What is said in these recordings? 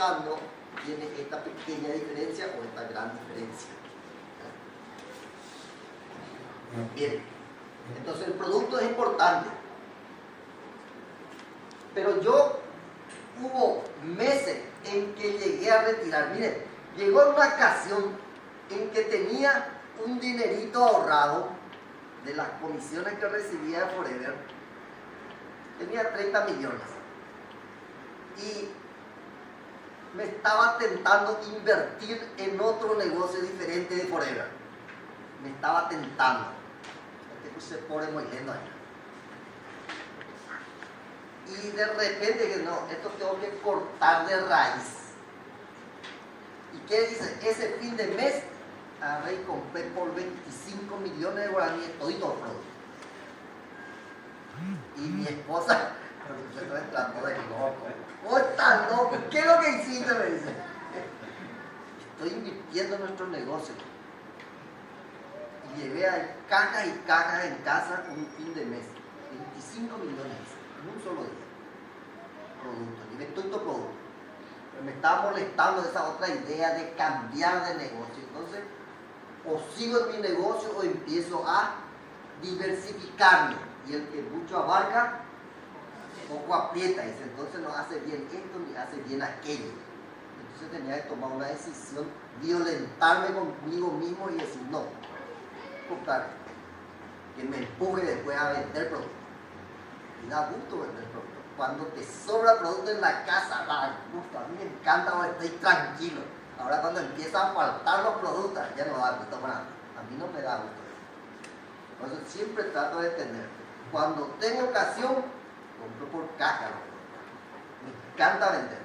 utilizando tiene esta pequeña diferencia o esta gran diferencia. Bien, entonces el producto es importante. Pero yo hubo meses en que llegué a retirar. Miren, llegó una ocasión en que tenía un dinerito ahorrado de las comisiones que recibía de Forever. Tenía 30 millones. Y me estaba tentando invertir en otro negocio diferente de Forever. Me estaba tentando. Se pone muy lindo ahí. Y de repente que no, esto tengo que cortar de raíz. ¿Y qué dice? Ese fin de mes agarré y compré por 25 millones de guaraníes todito el producto. Y mi esposa me trató de loco. ¿Cómo estás loco? ¿Qué es lo que hiciste? Me dice. Estoy invirtiendo en nuestro negocio. Y llevé a cajas y cajas en casa un fin de mes. 25 millones en un solo día. Producto. Llevé todo el producto. Pero me estaba molestando esa otra idea de cambiar de negocio. Entonces, o sigo en mi negocio o empiezo a diversificarme. Y el que mucho abarca, poco aprieta. Dice, entonces no hace bien esto ni hace bien aquello. Entonces tenía que tomar una decisión, violentarme conmigo mismo y decir, no, comprar, que me empuje después a vender producto. Y da gusto vender producto. Cuando te sobra producto en la casa, da gusto. A mí me encanta porque estoy tranquilo. Ahora cuando empiezan a faltar los productos, ya no da gusto para nada. A mí no me da gusto. Por eso siempre trato de tener. Cuando tengo ocasión, compro por caja. Me encanta vender.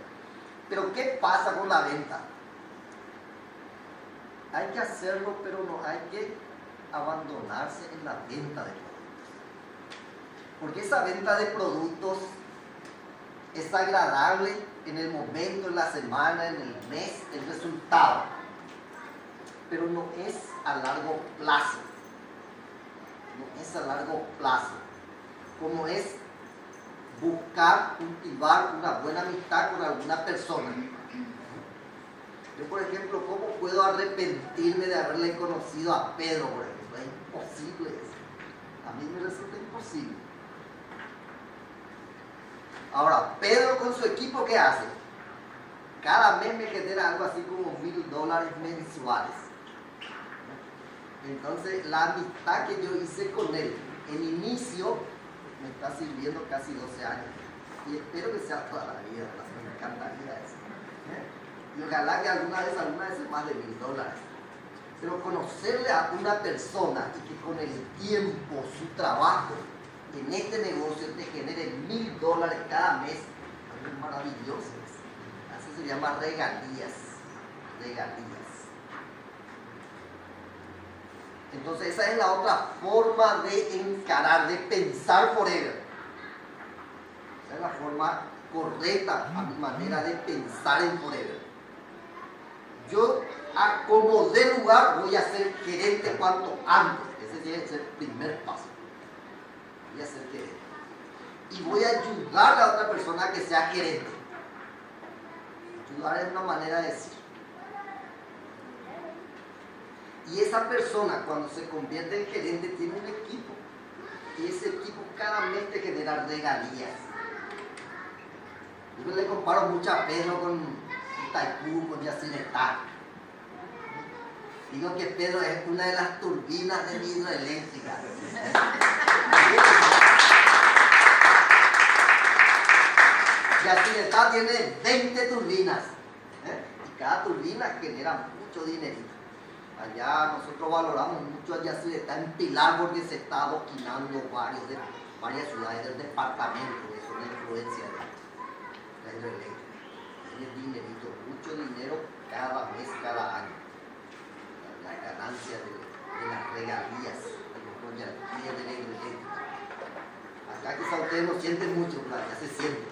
Pero ¿qué pasa con la venta? Hay que hacerlo, pero no hay que abandonarse en la venta de productos. Porque esa venta de productos es agradable en el momento, en la semana, en el mes, el resultado. Pero no es a largo plazo. No es a largo plazo. Como es buscar, cultivar una buena amistad con alguna persona. Yo, por ejemplo, ¿cómo puedo arrepentirme de haberle conocido a Pedro, por ejemplo? Es imposible eso. A mí me resulta imposible. Ahora, Pedro con su equipo, ¿qué hace? Cada mes me genera algo así como $1000 mensuales. Entonces, la amistad que yo hice con él, en inicio, me está sirviendo casi 12 años. Y espero que sea toda la vida, me encantaría eso. Y ojalá que alguna vez más de $1000. Pero conocerle a una persona y que con el tiempo, su trabajo en este negocio te genere $1000 cada mes, es maravilloso. Eso se llama regalías. Regalías. Entonces esa es la otra forma de encarar, de pensar Forever. Esa es la forma correcta a mi manera de pensar en Forever. Yo, como de lugar, voy a ser gerente cuanto antes. Ese tiene que ser el primer paso. Voy a ser gerente. Y voy a ayudar a otra persona a que sea gerente. Ayudar es una manera de decir. Y esa persona, cuando se convierte en gerente, tiene un equipo. Y ese equipo cada mes te genera regalías. Yo le comparo mucho a Pedro con Itaipú, con Yacyretá. Digo que Pedro es una de las turbinas de mi hidroeléctrica. Yacyretá tiene 20 turbinas. Y cada turbina genera mucho dinero. Allá nosotros valoramos mucho a Yacyretá en Pilar porque se está adoquinando varias ciudades del departamento, que son la influencia de la hidroeléctrica. Tiene dinerito, mucho dinero cada mes, cada año. La ganancia de las regalías, de los royalties de la hidroeléctrica. Acá quizá ustedes no sienten mucho, pero ya se siente.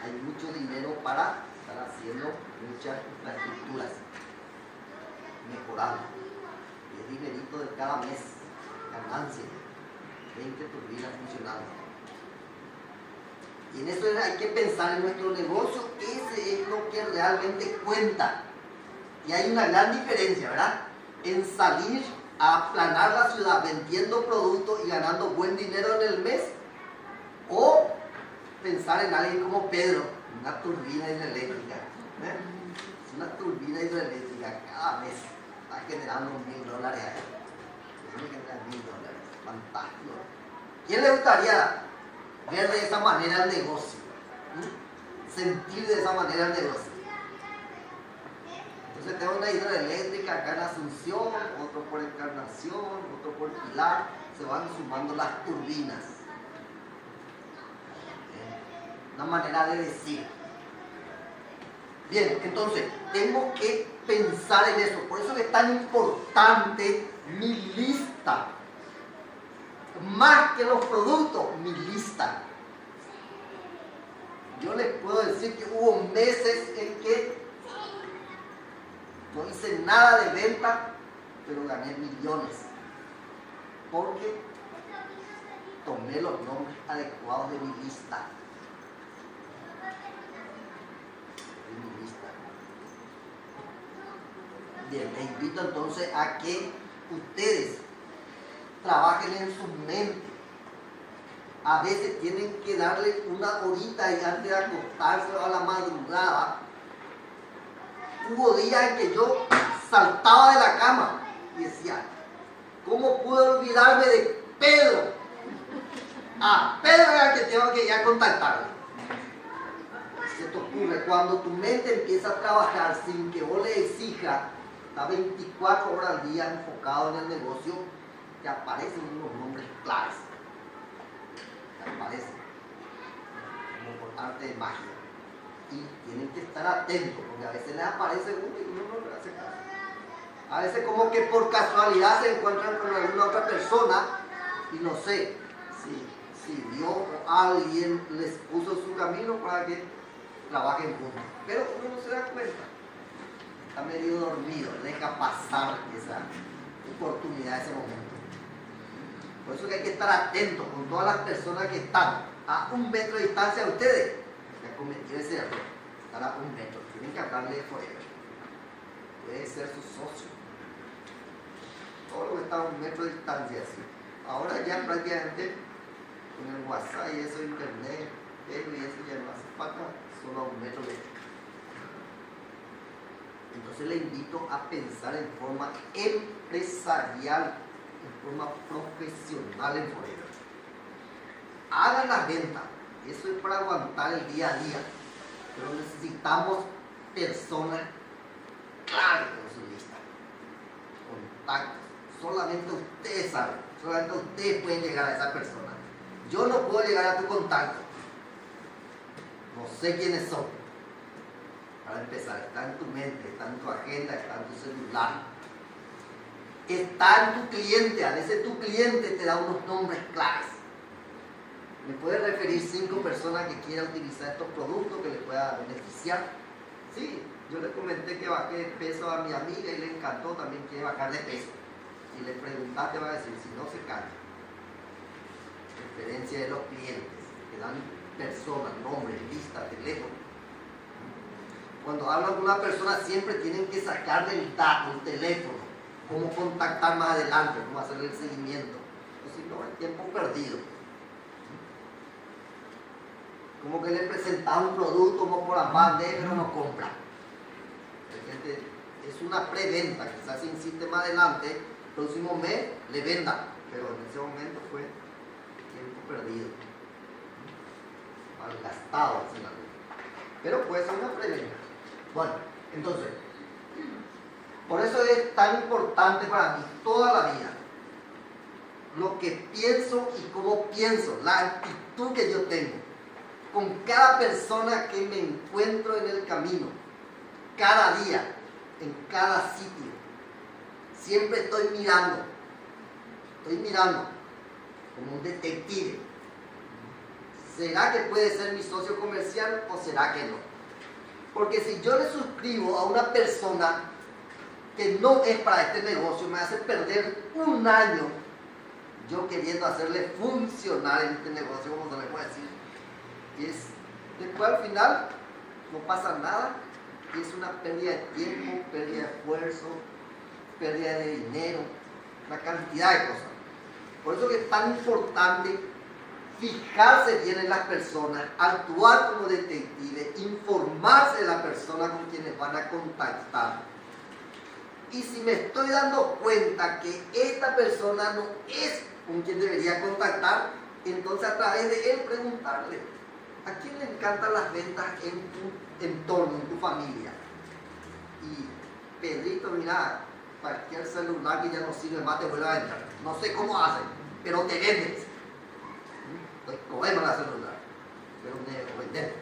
Hay mucho dinero para estar haciendo muchas infraestructuras. Mejorando. Y es dinerito de cada mes, ganancia, 20 turbinas funcionando. Y en eso hay que pensar en nuestro negocio, ese es lo que realmente realmente cuenta. Y hay una gran diferencia, ¿verdad? En salir a aplanar la ciudad vendiendo productos y ganando buen dinero en el mes, o pensar en alguien como Pedro, una turbina hidroeléctrica. Una turbina hidroeléctrica cada mes está generando $1.000 ahí. Tiene que generar $1.000. Fantástico. ¿Quién le gustaría ver de esa manera el negocio? Sentir de esa manera el negocio. Entonces tengo una hidroeléctrica acá en Asunción, otro por Encarnación, otro por Pilar, se van sumando las turbinas. Una manera de decir. Bien, entonces tengo que pensar en eso. Por eso es tan importante mi lista. Más que los productos, mi lista. Yo les puedo decir que hubo meses en que no hice nada de venta, pero gané millones. Porque tomé los nombres adecuados de mi lista. Bien, les invito entonces a que ustedes trabajen en su mente. A veces tienen que darle una horita y antes de acostarse a la madrugada. Hubo días en que yo saltaba de la cama y decía, ¿cómo pude olvidarme de Pedro? Pedro era el que tengo que ir a contactarle. Se te ocurre, cuando tu mente empieza a trabajar sin que vos le exijas, está 24 horas al día enfocado en el negocio, te aparecen unos nombres claves. Te aparecen como por arte de magia. Y tienen que estar atentos, porque a veces les aparece uno y uno no le hace caso. A veces como que por casualidad se encuentran con alguna otra persona y no sé si Dios o alguien les puso su camino para que trabajen juntos. Pero uno no se da cuenta. Está medio dormido, deja pasar esa oportunidad, ese momento. Por eso que hay que estar atentos con todas las personas que están a 1 metro de distancia de ustedes. Que han cometido ese error, estar a 1 metro. Tienen que hablarle de forever. Puede ser su socio. Todo lo que está a 1 metro de distancia, así. Ahora ya prácticamente con el WhatsApp y eso, internet, y eso ya no hace falta, solo a 1 metro de. Entonces le invito a pensar en forma empresarial, en forma profesional en forever. Hagan las ventas, eso es para aguantar el día a día, pero necesitamos personas claves en su lista, contactos. Solamente ustedes saben, solamente ustedes pueden llegar a esa persona. Yo no puedo llegar a tu contacto, no sé quiénes son. Para empezar, está en tu mente, está en tu agenda, está en tu celular. Está en tu cliente, a veces tu cliente te da unos nombres claves. ¿Me puede referir 5 personas que quieran utilizar estos productos que les pueda beneficiar? Sí, yo le comenté que bajé de peso a mi amiga y le encantó, también quiere bajar de peso. Si le preguntaste va a decir, si no se calla. Referencia de los clientes, que dan personas, nombres, lista, teléfono. Cuando hablan con una persona siempre tienen que sacarle el dato, el teléfono, cómo contactar más adelante, cómo hacerle el seguimiento. O si no, el tiempo perdido. Como que le presentaba un producto como por afán de, pero no compra. Es una preventa, quizás se insiste más adelante, el próximo mes le venda, pero en ese momento fue tiempo perdido. Malgastado, pero puede ser una preventa. Bueno, entonces, por eso es tan importante para mí toda la vida lo que pienso y cómo pienso, la actitud que yo tengo con cada persona que me encuentro en el camino, cada día, en cada sitio. Siempre estoy mirando como un detective. ¿Será que puede ser mi socio comercial o será que no? Porque si yo le suscribo a una persona que no es para este negocio, me hace perder 1 año yo queriendo hacerle funcionar en este negocio, como se le puede decir. Después al final no pasa nada es una pérdida de tiempo, pérdida de esfuerzo, pérdida de dinero, una cantidad de cosas. Por eso que es tan importante fijarse bien en las personas, actuar como detective, informarse de la persona con quienes van a contactar. Y si me estoy dando cuenta que esta persona no es con quien debería contactar, entonces a través de él preguntarle, ¿a quién le encantan las ventas en tu entorno, en tu familia? Y Pedrito, mira, cualquier celular que ya no sirve más te vuelve a vender. No sé cómo hacen, pero te venden. Pues comemos la celular, pero me venden.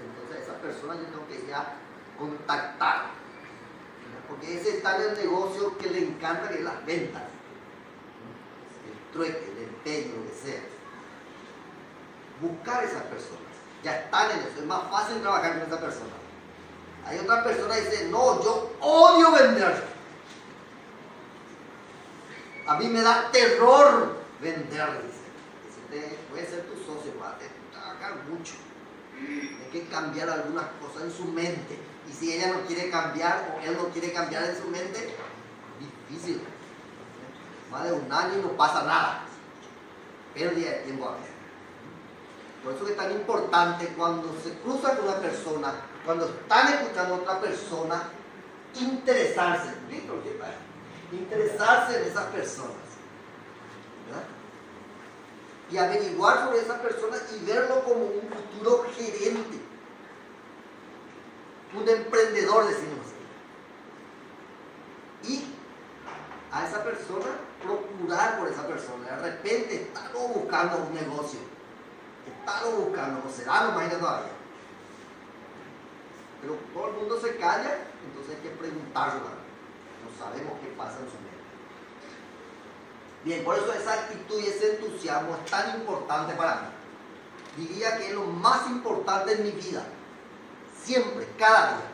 Entonces esa persona yo tengo que ya contactar, porque ese está en el negocio que le encanta, que es las ventas, el trueque, el empeño, lo que sea. Buscar esas personas, ya están en eso, es más fácil trabajar con esa persona. Hay otra persona que dice, no, yo odio vender. A mí me da terror vender, dice. Ese puede ser tu socio, va a trabajar mucho. Hay que cambiar algunas cosas en su mente. Y si ella no quiere cambiar o él no quiere cambiar en su mente, difícil. Más de un año y no pasa nada. Pérdida de tiempo a veces. Por eso es tan importante cuando se cruza con una persona, cuando están escuchando a otra persona, interesarse. ¿Listo? ¿Qué pasa? Interesarse en esas personas, ¿verdad? Y averiguar sobre esa persona y verlo como un futuro gerente, un emprendedor, decimos así. Y a esa persona procurar por esa persona. De repente está buscando un negocio, está buscando, no será, no imagina todavía. Pero todo el mundo se calla, entonces hay que preguntarlo. No sabemos qué pasa en su mente. Bien, por eso esa actitud y ese entusiasmo es tan importante para mí. Diría que es lo más importante en mi vida. Siempre, cada día.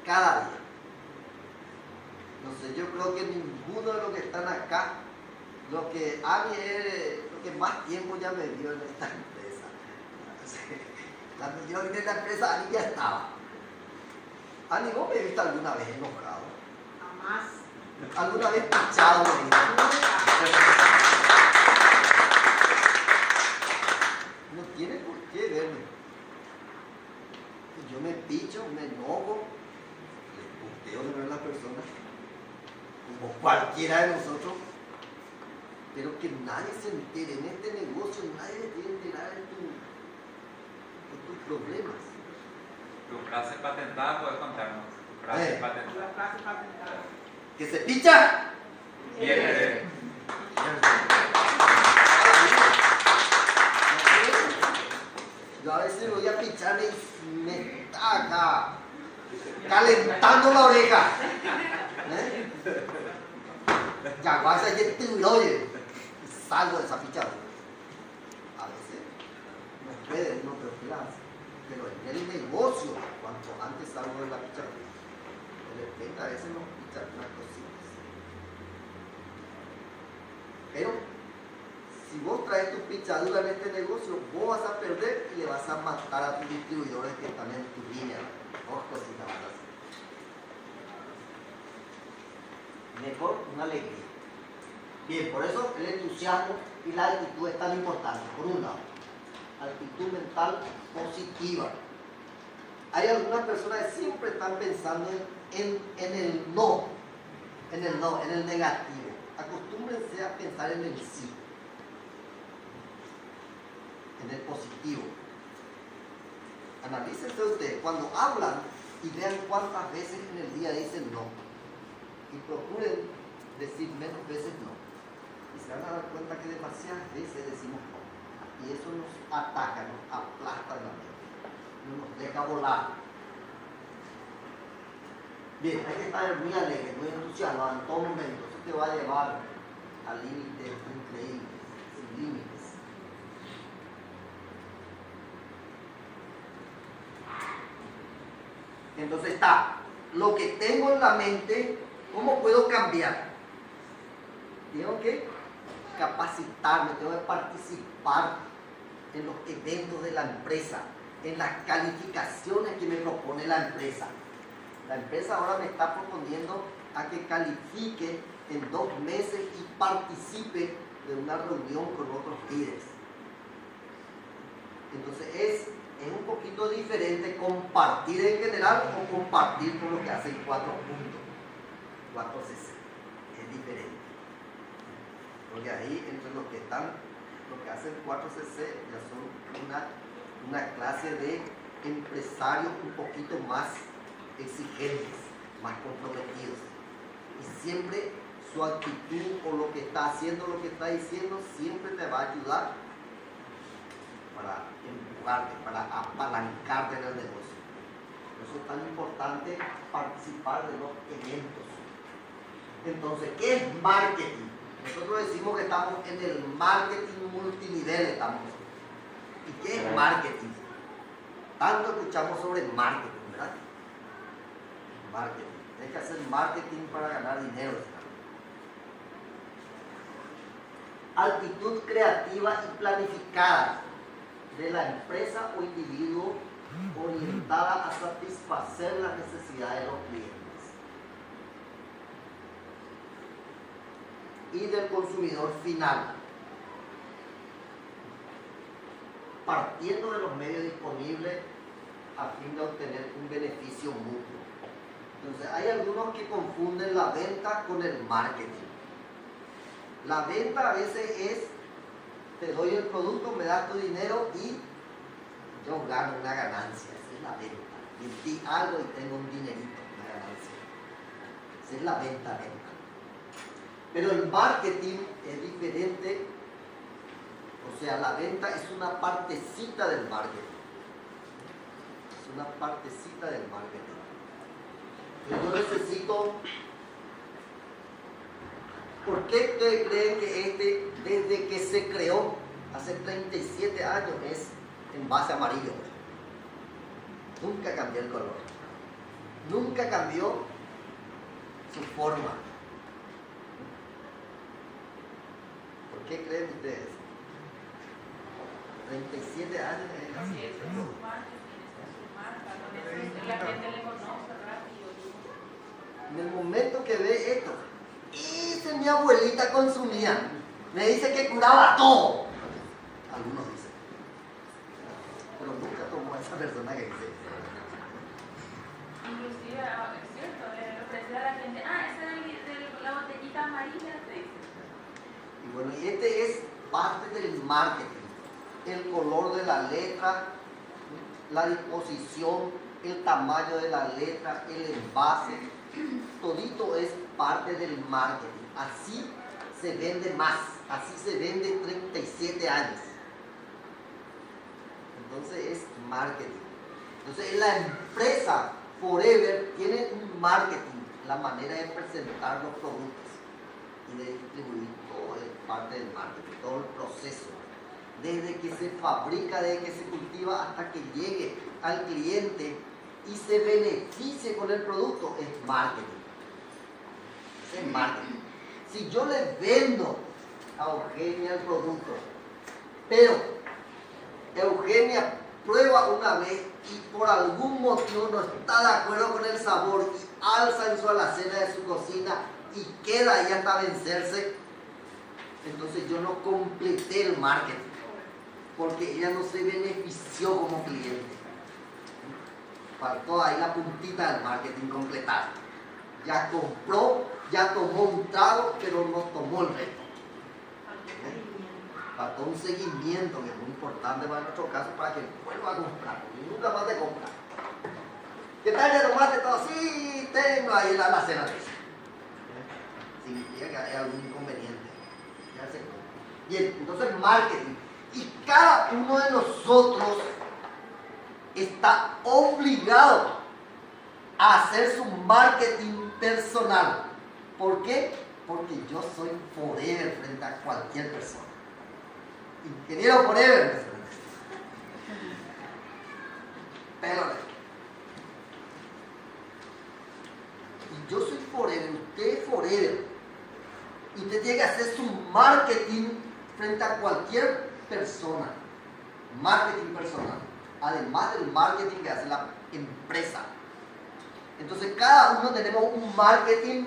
Cada día. No sé, yo creo que ninguno de los que están acá, lo que Ani es lo que más tiempo ya me dio en esta empresa. Cuando yo vine a la empresa, Ani ya estaba. Ani, ¿vos me viste alguna vez enojado? Jamás. ¿Alguna vez pichado? No tiene por qué verme. Yo me picho, me enojo, les puteo de ver a las personas, como cualquiera de nosotros, pero que nadie se entere. En este negocio nadie se tiene que enterar de tus problemas. Tu frase patentada, puedes contarnos. Tu frase patentada. La frase patentada. ¿Que se picha? Viene. Yo a veces voy a pichar y me está acá calentando la oreja. Ya vas a ir tú y oye, salgo de esa pichada. A veces no puede uno, pero en el negocio, cuanto antes salgo de la pichada, de repente a veces nos pichan unas cositas. Pero si vos traes tu pichadura en este negocio, vos vas a perder y le vas a matar a tus distribuidores que están en tu línea. Dos cositas más así. Mejor una alegría. Bien, por eso el entusiasmo y la actitud es tan importante. Por un lado, actitud mental positiva. Hay algunas personas que siempre están pensando en el no, en el negativo. Acostúmbrense a pensar en el sí, en el positivo. Analícense ustedes cuando hablan y vean cuántas veces en el día dicen no. Y procuren decir menos veces no. Y se van a dar cuenta que demasiadas veces decimos no. Y eso nos ataca, nos aplasta en la mente. No nos deja volar. Bien, hay que estar muy alegre, muy entusiasmado en todo momento. Eso te va a llevar a límites increíbles, sin límites. Entonces está lo que tengo en la mente, ¿cómo puedo cambiar? Tengo que capacitarme, tengo que participar en los eventos de la empresa, en las calificaciones que me propone la empresa. La empresa ahora me está proponiendo a que califique en 2 meses y participe de una reunión con otros líderes. Entonces es un poquito diferente compartir en general o compartir con lo que hacen 4 puntos, 4CC. Es diferente. Porque ahí entre los que hacen 4CC ya son una clase de empresarios un poquito más exigentes, más comprometidos. Y siempre su actitud o lo que está haciendo, lo que está diciendo, siempre te va a ayudar para empujarte, para apalancarte en el negocio. Por eso es tan importante participar de los eventos. Entonces, ¿qué es marketing? Nosotros decimos que estamos en el marketing multinivel. ¿Y qué es marketing? Tanto escuchamos sobre marketing, ¿verdad? Marketing. Hay que hacer marketing para ganar dinero. Actitud creativa y planificada de la empresa o individuo orientada a satisfacer las necesidades de los clientes y del consumidor final, partiendo de los medios disponibles a fin de obtener un beneficio mutuo. Entonces, hay algunos que confunden la venta con el marketing. La venta a veces es, te doy el producto, me das tu dinero y yo gano una ganancia. Esa es la venta. Vendí algo y tengo un dinerito, una ganancia. Esa es la venta. Pero el marketing es diferente. O sea, la venta es una partecita del marketing. Es una partecita del marketing. Yo necesito... ¿Por qué ustedes creen que desde que se creó, hace 37 años, es en base amarillo? Nunca cambió el color. Nunca cambió su forma. ¿Por qué creen ustedes? 37 años es así. Sí, es su marca, la gente le conoce rápido. En el momento que ve esto, esa mi abuelita consumía, me dice que curaba todo. Algunos dicen, pero nunca tomó a esa persona que dice. Inclusive, es cierto, le ofrece a la gente, esa es la botellita amarilla, te dice. Y bueno, y este es parte del marketing. El color de la letra, la disposición, el tamaño de la letra, el envase, todito es parte del marketing. Así se vende más, así se vende 37 años. Entonces es marketing. Entonces la empresa Forever tiene un marketing, la manera de presentar los productos y de distribuir todo es parte del marketing, todo el proceso. Desde que se fabrica, desde que se cultiva hasta que llegue al cliente y se beneficie con el producto, es marketing. Es marketing. Si yo le vendo a Eugenia el producto, pero Eugenia prueba una vez y por algún motivo no está de acuerdo con el sabor y alza en su alacena de su cocina y queda ahí hasta vencerse, entonces yo no completé el marketing, porque ella no se benefició como cliente. Faltó ahí la puntita del marketing completar. Ya compró, ya tomó un trago, pero no tomó el resto. Faltó un seguimiento que es muy importante para nuestro caso, para que vuelva a comprar y nunca más te compra. ¿Qué tal? ¿Ya tomaste todo? Sí, tengo ahí la alacena. Significa que hay algún inconveniente. Ya se compra. Bien, entonces marketing. Y cada uno de nosotros está obligado a hacer su marketing personal. ¿Por qué? Porque yo soy forever frente a cualquier persona. Ingeniero forever. Pero y yo soy forever, usted es forever. Y usted tiene que hacer su marketing frente a cualquier persona. Marketing personal. además del marketing que hace la empresa. Entonces cada uno tenemos un marketing,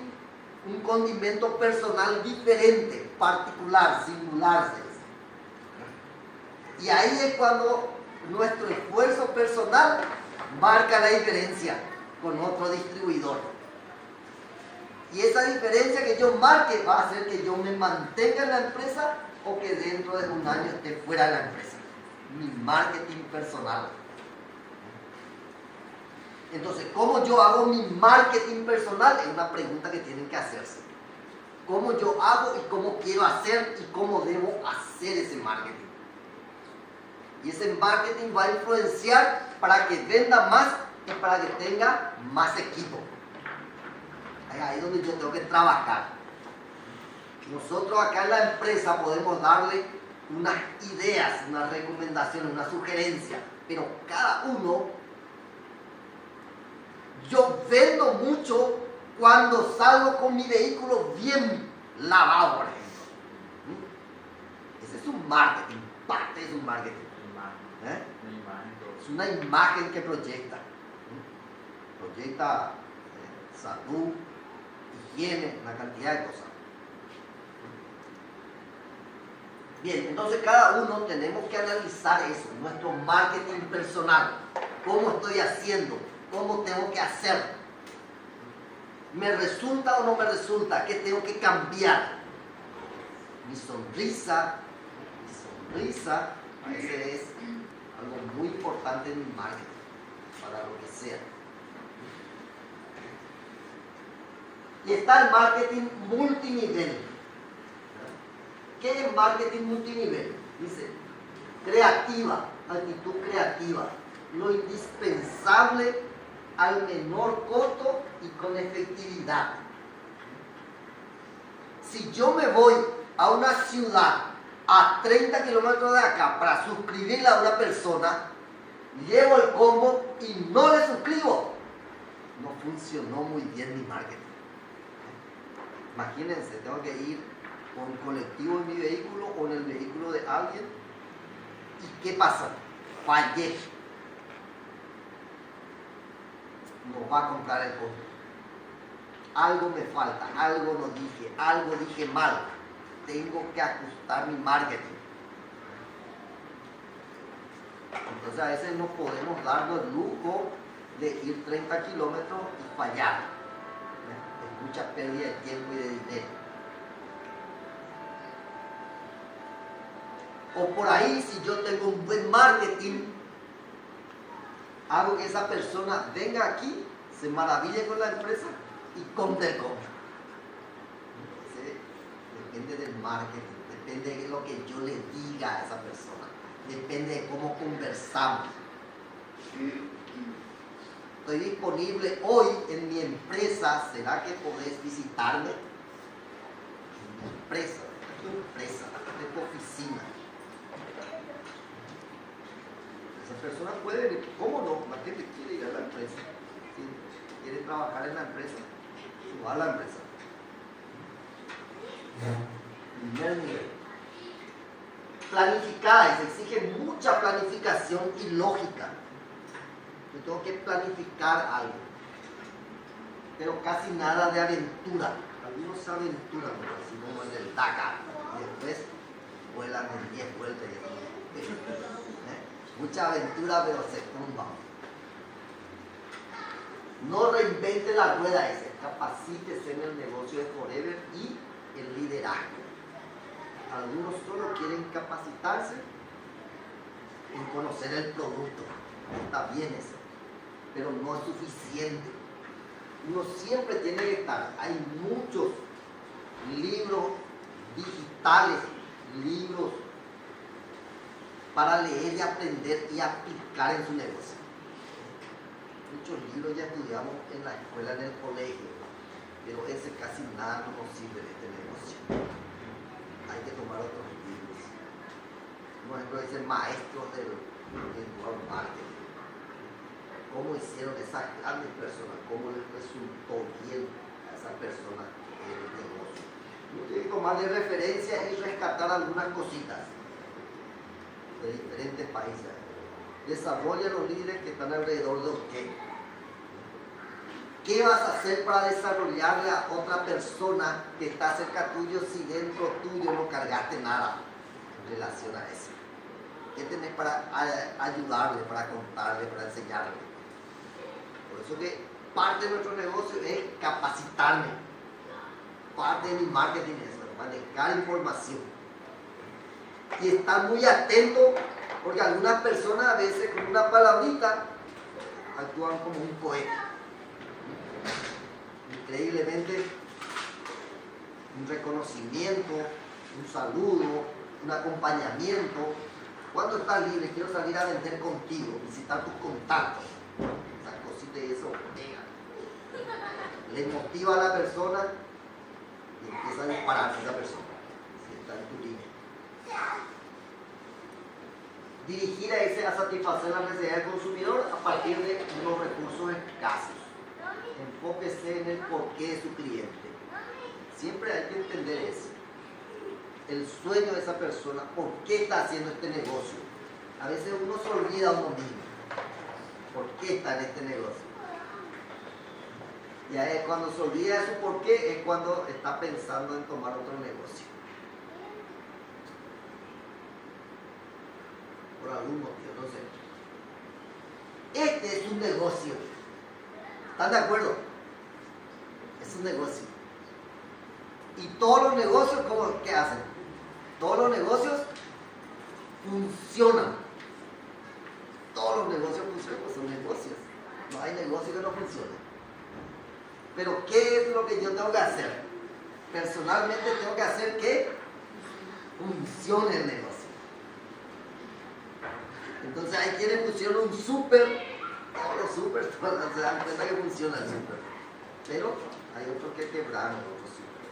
un condimento personal diferente, particular, singular. Y ahí es cuando nuestro esfuerzo personal marca la diferencia con otro distribuidor. Y esa diferencia que yo marque va a hacer que yo me mantenga en la empresa o que dentro de un año esté fuera de la empresa. Mi marketing personal. Entonces, ¿cómo yo hago mi marketing personal? Es una pregunta que tienen que hacerse. ¿Cómo yo hago y cómo quiero hacer y cómo debo hacer ese marketing? Y ese marketing va a influenciar para que venda más y para que tenga más equipo. Ahí es donde yo tengo que trabajar. Nosotros acá en la empresa podemos darle unas ideas, unas recomendaciones, una sugerencia, pero cada uno, yo vendo mucho cuando salgo con mi vehículo bien lavado, por ejemplo. Ese es un marketing, parte de su marketing. Es una imagen que proyecta. Proyecta salud, higiene, una cantidad de cosas. Bien, entonces cada uno tenemos que analizar eso, nuestro marketing personal. ¿Cómo estoy haciendo? ¿Cómo tengo que hacer? ¿Me resulta o no me resulta? ¿Qué tengo que cambiar? Mi sonrisa, a veces es algo muy importante en mi marketing, para lo que sea. Y está el marketing multinivel. ¿Qué es marketing multinivel? Dice, creativa, actitud creativa, lo indispensable al menor costo y con efectividad. Si yo me voy a una ciudad a 30 kilómetros de acá para suscribirle a una persona, llevo el combo y no le suscribo, no funcionó muy bien mi marketing. Imagínense, tengo que ir con colectivo en mi vehículo o en el vehículo de alguien. ¿Y qué pasa? Fallé. No va a comprar el combo. Algo me falta, algo no dije, algo dije mal. Tengo que ajustar mi marketing. Entonces a veces no podemos darnos el lujo de ir 30 kilómetros y fallar. Es mucha pérdida de tiempo y de dinero. O por ahí, si yo tengo un buen marketing, hago que esa persona venga aquí, se maraville con la empresa y compre el combo. Depende del marketing, depende de lo que yo le diga a esa persona, depende de cómo conversamos. Estoy disponible hoy en mi empresa, ¿será que podés visitarme? En mi empresa, en tu oficina. Esa persona puede venir, ¿cómo no? La gente quiere ir a la empresa, ¿sí? Quiere trabajar en la empresa, va a la empresa. Primer nivel. Planificar, se exige mucha planificación y lógica. Yo tengo que planificar algo, pero casi nada de aventura. Algunos se aventuran, así como en el Dakar, y después vuelan en 10 vueltas. Mucha aventura, pero se tumban. No reinvente la rueda ese, capacítese en el negocio de Forever y el liderazgo. Algunos solo quieren capacitarse en conocer el producto. Está bien eso, pero no es suficiente. Uno siempre tiene que estar. Hay muchos libros digitales, libros para leer y aprender y aplicar en su negocio. Muchos libros ya estudiamos en la escuela, en el colegio, pero ese casi nada nos sirve en este negocio. Hay que tomar otros libros. Por ejemplo, dice maestros del network marketing. ¿Cómo hicieron esas grandes personas? ¿Cómo les resultó bien a esas personas en el negocio? Uno tiene que tomar de referencia y rescatar algunas cositas de diferentes países. Desarrolla los líderes que están alrededor de usted. ¿Qué vas a hacer para desarrollarle a otra persona que está cerca tuyo si dentro tuyo no cargaste nada en relación a eso? ¿Qué tenés para ayudarle, para contarle, para enseñarle? Por eso que parte de nuestro negocio es capacitarme. Parte de mi marketing es eso, manejar información. Y estar muy atento, porque algunas personas a veces con una palabrita actúan como un cohete. Increíblemente, un reconocimiento, un saludo, un acompañamiento. Cuando estás libre, quiero salir a vender contigo, visitar tus contactos. Esas cositas y eso pega. Le motiva a la persona y empieza a dispararse a esa persona. Si está en tu línea. Dirigir a ese a satisfacer las necesidades del consumidor a partir de unos recursos escasos. Enfóquese en el porqué de su cliente. Siempre hay que entender eso. El sueño de esa persona, por qué está haciendo este negocio. A veces uno se olvida a uno mismo. ¿Por qué está en este negocio? Y ahí cuando se olvida de su por qué es cuando está pensando en tomar otro negocio. Por algún motivo, no sé. Este es un negocio. ¿Están de acuerdo? Es un negocio. Y todos los negocios, ¿qué hacen? Todos los negocios funcionan. Todos los negocios funcionan, pues son negocios. No hay negocio que no funcione. Pero ¿qué es lo que yo tengo que hacer? Personalmente tengo que hacer que funcione el negocio. Entonces hay quienes pusieron un súper, todos los súper se dan cuenta que funciona el súper. Pero hay otros que quebraron otros súper.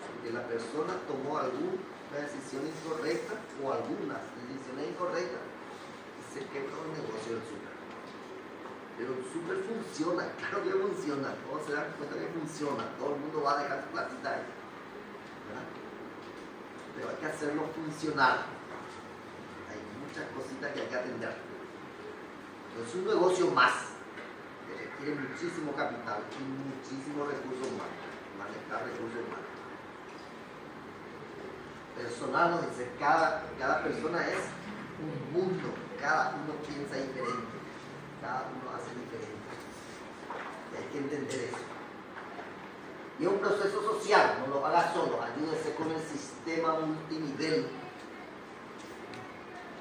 Porque la persona tomó alguna decisión incorrecta o algunas decisiones incorrectas y se quebró el negocio del súper. Pero el súper funciona, claro que funciona. Todos se dan cuenta que funciona. Todo el mundo va a dejar su platita ahí. ¿Verdad? Pero hay que hacerlo funcionar. Hay muchas cositas que hay que atender. Es un negocio más que requiere muchísimo capital y muchísimos recursos humanos. Manejar recursos humanos. Personal nos dice, cada persona es un mundo, cada uno piensa diferente, cada uno hace diferente. Y hay que entender eso. Y es un proceso social, no lo haga solo, ayúdese con el sistema multinivel.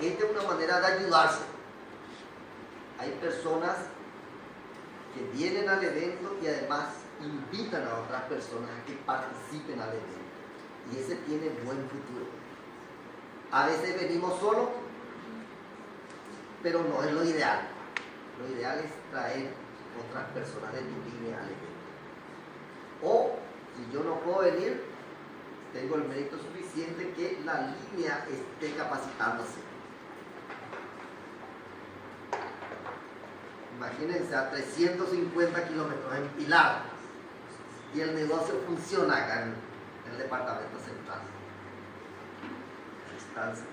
Esta es una manera de ayudarse. Hay personas que vienen al evento y además invitan a otras personas a que participen al evento. Y ese tiene buen futuro. A veces venimos solos, pero no es lo ideal. Lo ideal es traer otras personas de tu línea al evento. O, si yo no puedo venir, tengo el mérito suficiente que la línea esté capacitándose. Imagínense a 350 kilómetros en Pilar y el negocio funciona acá en el departamento central. A distancia.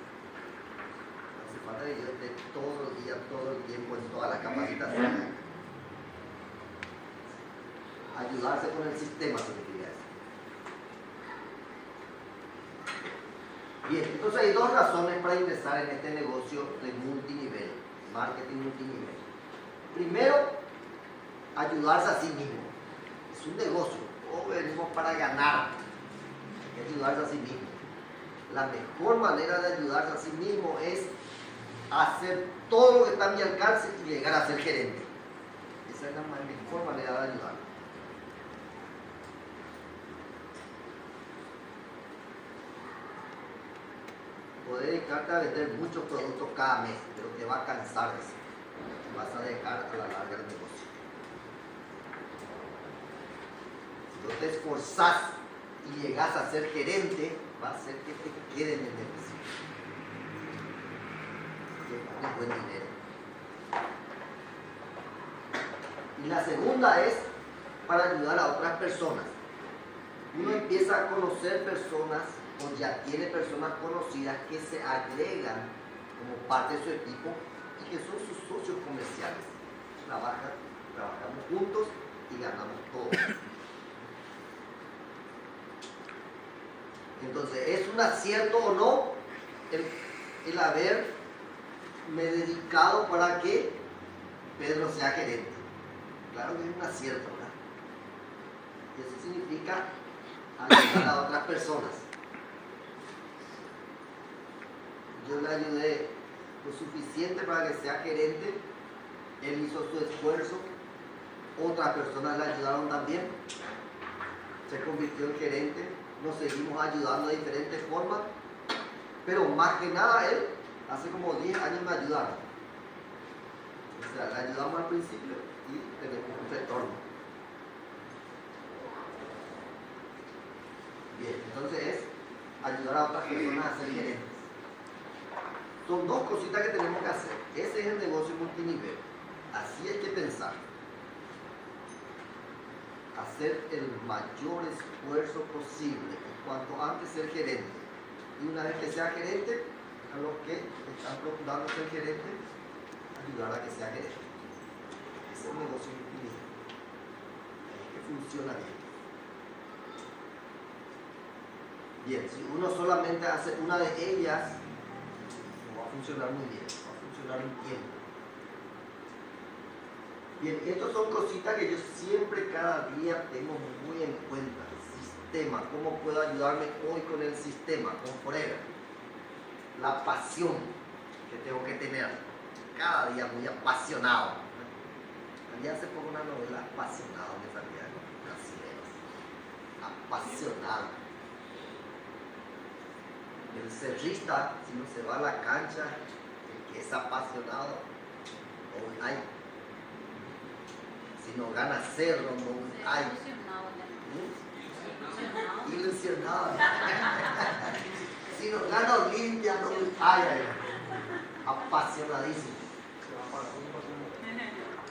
Hace falta que yo esté todo el día, todo el tiempo en todas las capacitaciones. Ayudarse con el sistema significa eso. Bien, entonces hay dos razones para ingresar en este negocio de multinivel, marketing multinivel. Primero, ayudarse a sí mismo. Es un negocio, todos venimos para ganar. Hay que ayudarse a sí mismo. La mejor manera de ayudarse a sí mismo es hacer todo lo que está a mi alcance y llegar a ser gerente. Esa es la mejor manera de ayudar. Poder dedicarte a vender muchos productos cada mes, pero te va a cansar eso. Vas a dejar a la larga el negocio. Si no te esforzás y llegas a ser gerente, va a hacer que te quede en el negocio. Que ganes buen dinero. Y la segunda es para ayudar a otras personas. Uno empieza a conocer personas o ya tiene personas conocidas que se agregan como parte de su equipo y que son sus socios comerciales. Trabajamos juntos y ganamos todos. Entonces, ¿es un acierto o no el haberme dedicado para que Pedro sea gerente? Claro que es un acierto, ¿verdad? Y eso significa ayudar a otras personas. Yo le ayudé lo suficiente para que sea gerente, él hizo su esfuerzo, otras personas le ayudaron también, se convirtió en gerente, nos seguimos ayudando de diferentes formas, pero más que nada él, hace como 10 años me ayudaron. O sea, le ayudamos al principio y tenemos un retorno. Bien, entonces es ayudar a otras personas a ser gerentes. Son dos cositas que tenemos que hacer. Ese es el negocio multinivel. Así hay que pensar. Hacer el mayor esfuerzo posible en cuanto antes ser gerente. Y una vez que sea gerente, a los que están procurando ser gerente, ayudar a que sea gerente. Ese es el negocio multinivel. Que funciona bien. Bien, si uno solamente hace una de ellas, no va a funcionar muy bien, va a funcionar un tiempo. Bien, estas son cositas que yo siempre, cada día tengo muy en cuenta. El sistema, cómo puedo ayudarme hoy con el sistema, con Forever. La pasión que tengo que tener, cada día muy apasionado. Había hace poco una novela, Apasionado, me salía con brasileños. Apasionado. El cerrista, si no se va a la cancha, el que es apasionado, no hay. Si no gana cerro, no hay. Ilusionado. Si no gana Olimpia, no hay. Apasionadísimo.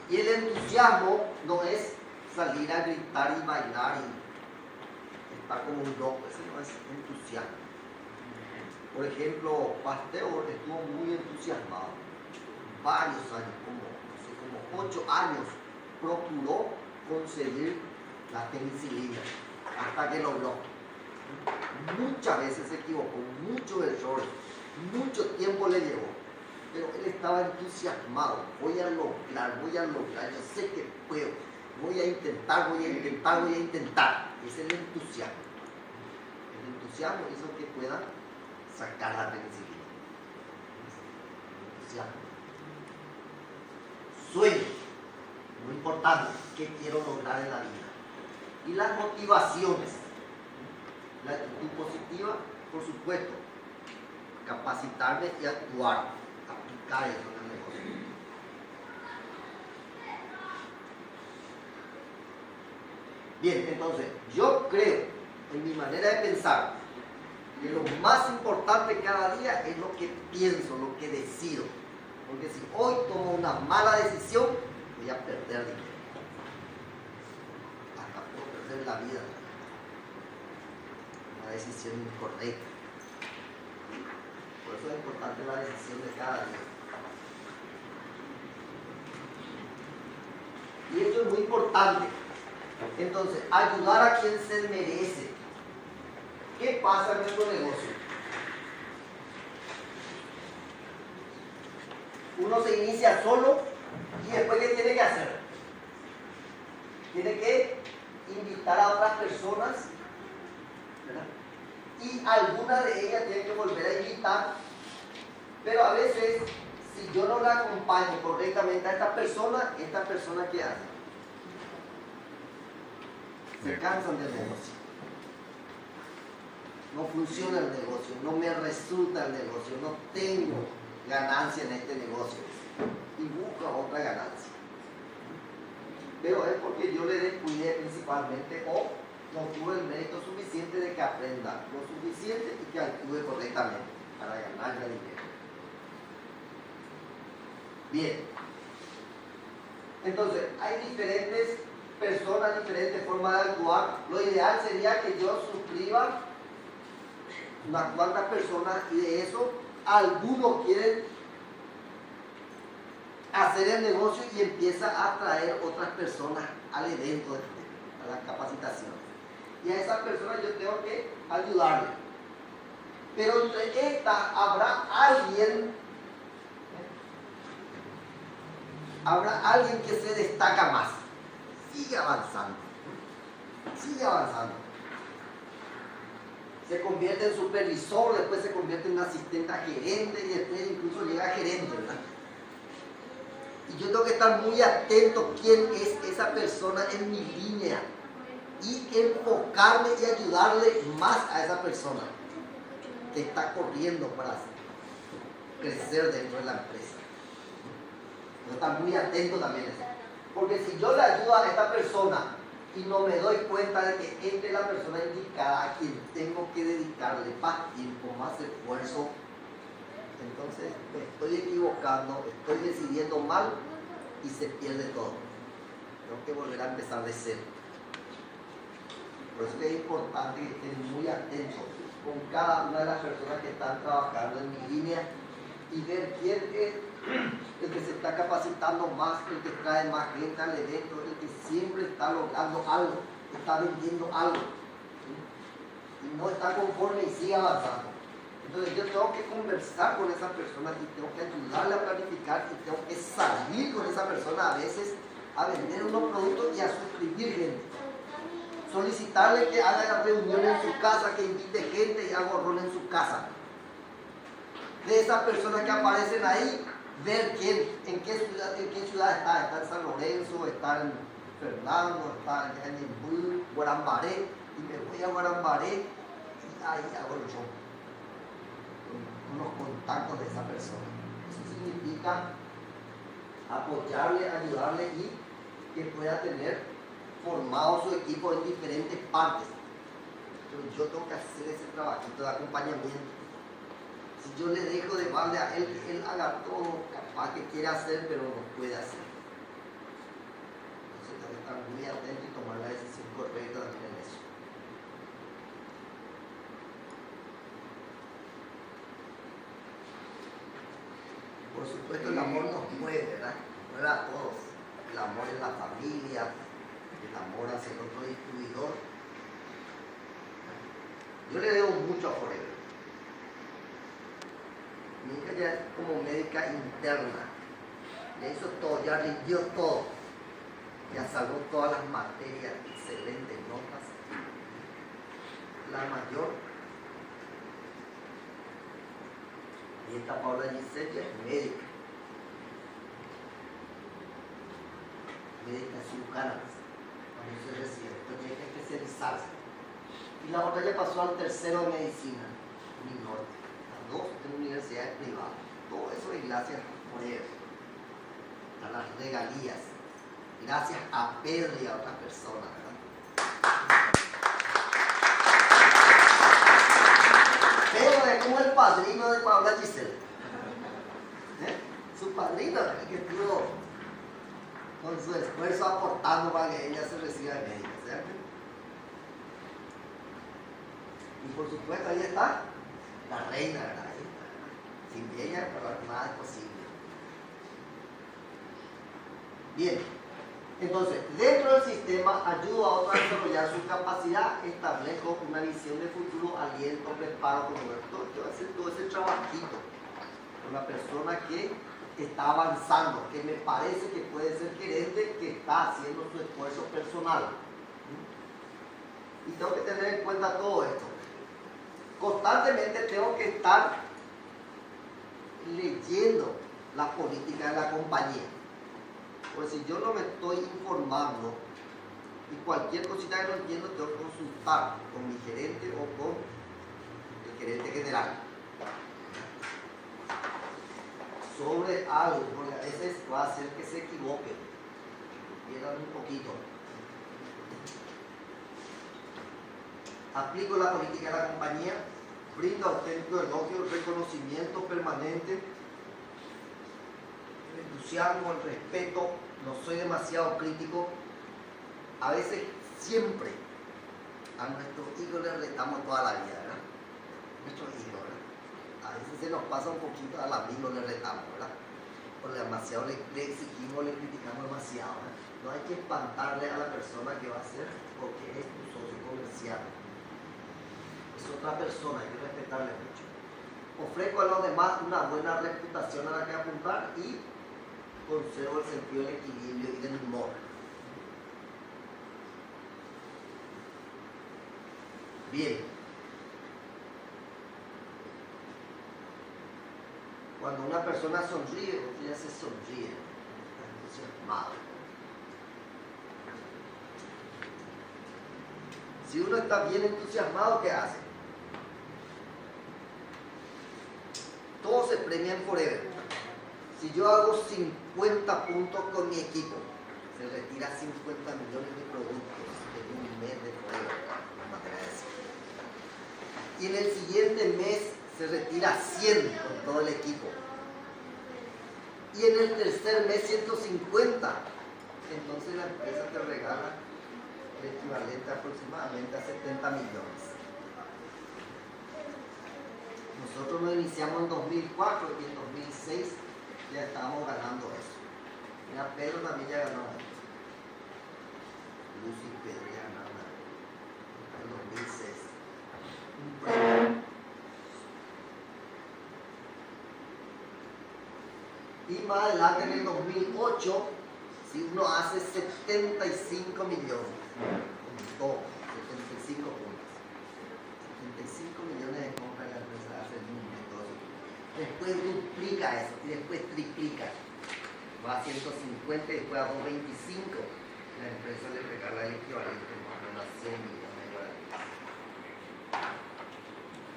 Y el entusiasmo no es salir a gritar y bailar y estar como un loco, ese no es entusiasmo. Por ejemplo, Pasteur estuvo muy entusiasmado, varios años, como 8 años, procuró conseguir la penicilina, hasta que logró. Muchas veces se equivocó, muchos errores, mucho tiempo le llevó, pero él estaba entusiasmado, voy a lograr, yo sé que puedo, voy a intentar. Ese es el entusiasmo. El entusiasmo hizo que pueda sacar la penicilina. Entusiasmo. Sueños, muy importante, ¿qué quiero lograr en la vida? Y las motivaciones, la actitud positiva, por supuesto, capacitarme y actuar, aplicar eso en el negocio. Bien, entonces, yo creo, en mi manera de pensar, que lo más importante cada día es lo que pienso, lo que decido. Porque si hoy tomo una mala decisión, voy a perder dinero. Hasta puedo perder la vida. Una decisión incorrecta. Por eso es importante la decisión de cada día. Y esto es muy importante. Entonces, ayudar a quien se merece. ¿Qué pasa en nuestro negocio? Uno se inicia solo y después ¿qué tiene que hacer? Tiene que invitar a otras personas, ¿verdad? Y algunas de ellas tienen que volver a invitar, pero a veces si yo no la acompaño correctamente a esta persona ¿qué hace? Se cansan del negocio. No funciona el negocio, no me resulta el negocio, no tengo ganancia en este negocio y busco otra ganancia. Pero es porque yo le descuidé principalmente o no tuve el mérito suficiente de que aprenda lo suficiente y que actúe correctamente para ganar ya dinero. Bien. Entonces, hay diferentes personas, diferentes formas de actuar. Lo ideal sería que yo suscriba unas cuantas personas y de eso algunos quieren hacer el negocio y empieza a atraer otras personas al evento, a las capacitaciones. Y a esas personas yo tengo que ayudarle. Pero entre estas habrá alguien que se destaca más. Sigue avanzando. Sigue avanzando. Se convierte en supervisor, después se convierte en asistente a gerente y después incluso llega a gerente, ¿verdad? Y yo tengo que estar muy atento quién es esa persona en mi línea y enfocarme y ayudarle más a esa persona que está corriendo para crecer dentro de la empresa. Yo estar muy atento también a eso. Porque si yo le ayudo a esta persona y no me doy cuenta de que esta es la persona indicada a quien tengo que dedicarle más tiempo, más esfuerzo, entonces me estoy equivocando, estoy decidiendo mal y se pierde todo. Tengo que volver a empezar de cero. Por eso es importante que estén muy atentos con cada una de las personas que están trabajando en mi línea y ver quién es el que se está capacitando más, el que trae más gente al evento, el que siempre está logrando algo, está vendiendo algo, ¿sí? Y no está conforme y sigue avanzando. Entonces yo tengo que conversar con esa persona y tengo que ayudarle a planificar y tengo que salir con esa persona a veces a vender unos productos y a suscribir gente. Solicitarle que haga reuniones en su casa, que invite gente y haga rol en su casa. De esas personas que aparecen ahí, ver en qué ciudad está. Está en San Lorenzo, está en Fernando, está en Embú, Guarambaré, y me voy a Guarambaré y ahí hago el show. Con unos contactos de esa persona. Eso significa apoyarle, ayudarle y que pueda tener formado su equipo en diferentes partes. Pero yo tengo que hacer ese trabajito de acompañamiento. Si yo le dejo de darle a él que él haga todo capaz que quiere hacer, pero no puede hacer. Entonces tengo que estar muy atento y tomar la decisión correcta también en eso. Por supuesto el amor nos mueve, ¿verdad? Mueve a todos. El amor en la familia, el amor hacia el otro distribuidor. Yo le debo mucho a Forever. Mi hija ya es como médica interna. Ya hizo todo, ya rindió todo. Ya salvó todas las materias, excelentes notas. La mayor. Y esta Paula Giselle es médica. Médica cirujana. Cuando se recibe, pero tiene que especializarse. Y la otra ya pasó al tercero de medicina, en norte, las dos en universidades privadas. Todo eso es gracias a Forever, a las regalías, gracias a Pedro y a otras personas, ¿verdad? Pedro es como el padrino de Paula Giselle. Su padrino, que estuvo con su esfuerzo aportando para que ella se reciba de médica, ¿cierto? Y por supuesto ahí está la reina, ¿verdad? Ahí está. Sin ella nada es posible. Bien, entonces dentro del sistema ayudo a otros a desarrollar su capacidad, establezco una visión de futuro, aliento, preparo, como yo hacer todo ese trabajito con la persona que está avanzando, que me parece que puede ser gerente, que está haciendo su esfuerzo personal. Y tengo que tener en cuenta todo esto. Constantemente tengo que estar leyendo la política de la compañía. Porque si yo no me estoy informando y cualquier cosita que no entiendo, tengo que consultar con mi gerente o con el gerente general sobre algo, porque a veces puede hacer que se equivoque, pierdan un poquito. Aplico la política de la compañía, brindo auténtico elogio, reconocimiento permanente, el entusiasmo, el respeto, no soy demasiado crítico. A veces, siempre, a nuestro hijo le retamos toda la vida, ¿verdad? Nuestro hijo, ¿verdad? A veces se nos pasa un poquito, al amigo le retamos, ¿verdad? o demasiado le exigimos, le criticamos demasiado. No hay que espantarle a la persona que va a ser porque es tu socio comercial. Es otra persona, hay que respetarle mucho. Ofrezco a los demás una buena reputación a la que apuntar y conservo el sentido del equilibrio y del humor. Bien. Cuando una persona sonríe, otro ya se sonríe, está entusiasmado. Si uno está bien entusiasmado, ¿qué hace? Todo se premia en Forever. Si yo hago 50 puntos con mi equipo, se retira 50 millones de productos en un mes de Forever, en materia de decir. Y en el siguiente mes se retira 100 con todo el equipo. Y en el tercer mes 150. Entonces la empresa te regala el equivalente aproximadamente a 70 millones. Nosotros nos iniciamos en 2004 y en 2006 ya estábamos ganando eso. Mira, Pedro también ya ganó eso. Lucy y Pedro ya ganaron en 2006. Un premio. Y más adelante en el 2008, si uno hace 75 millones, con todo, 75 puntos, 75 millones de compras la empresa hace en un negocio. Después duplica eso y después triplica. Va a 150 y después a 225. La empresa le regala el equivalente más o menos a 100 millones de dólares.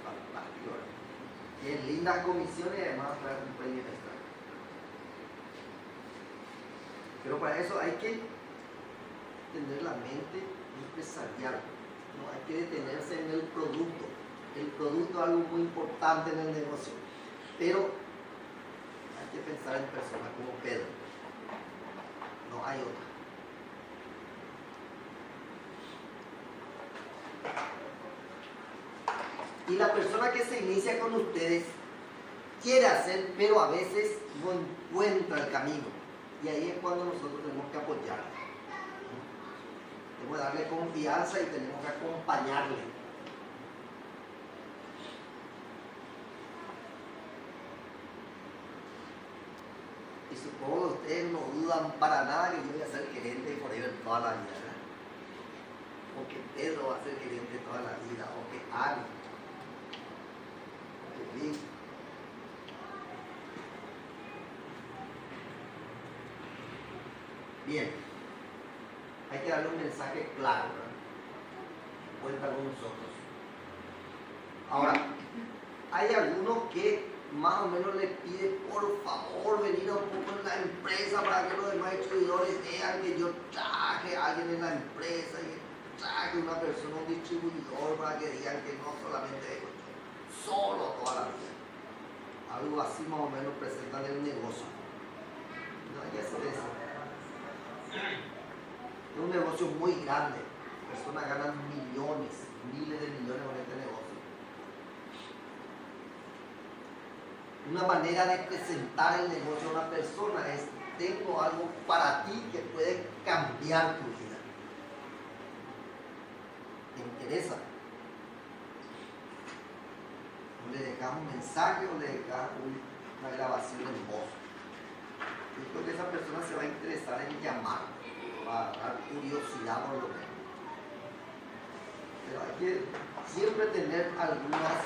Fantástico. Tiene lindas comisiones y además trae un premio extra. Pero para eso hay que tener la mente empresarial, ¿no? Hay que detenerse en el producto. El producto es algo muy importante en el negocio, pero hay que pensar en personas como Pedro. No hay otra. Y la persona que se inicia con ustedes quiere hacer, pero a veces no encuentra el camino. Y ahí es cuando nosotros tenemos que apoyarle. Tenemos que darle confianza y tenemos que acompañarle. Y supongo que ustedes no dudan para nada que yo voy a ser gerente de Forever toda la vida, ¿verdad? O que Pedro va a ser gerente toda la vida, o que Ari, o que Vic. Bien, hay que darle un mensaje claro, ¿verdad? Cuenta con nosotros. Ahora, hay algunos que más o menos le piden por favor venir un poco en la empresa para que los demás distribuidores vean que yo traje a alguien en la empresa y traje una persona, un distribuidor, para que digan que no solamente dejo yo, solo toda la vida. Algo así más o menos presentan el negocio. No hay que hacer eso. Es un negocio muy grande. Personas ganan millones, miles de millones con este negocio. Una manera de presentar el negocio a una persona es: tengo algo para ti que puede cambiar tu vida. ¿Te interesa? O le dejas un mensaje o le dejas una grabación en voz. Yo creo que esa persona se va a interesar en llamar, va a dar curiosidad por lo menos. Pero hay que siempre tener algunas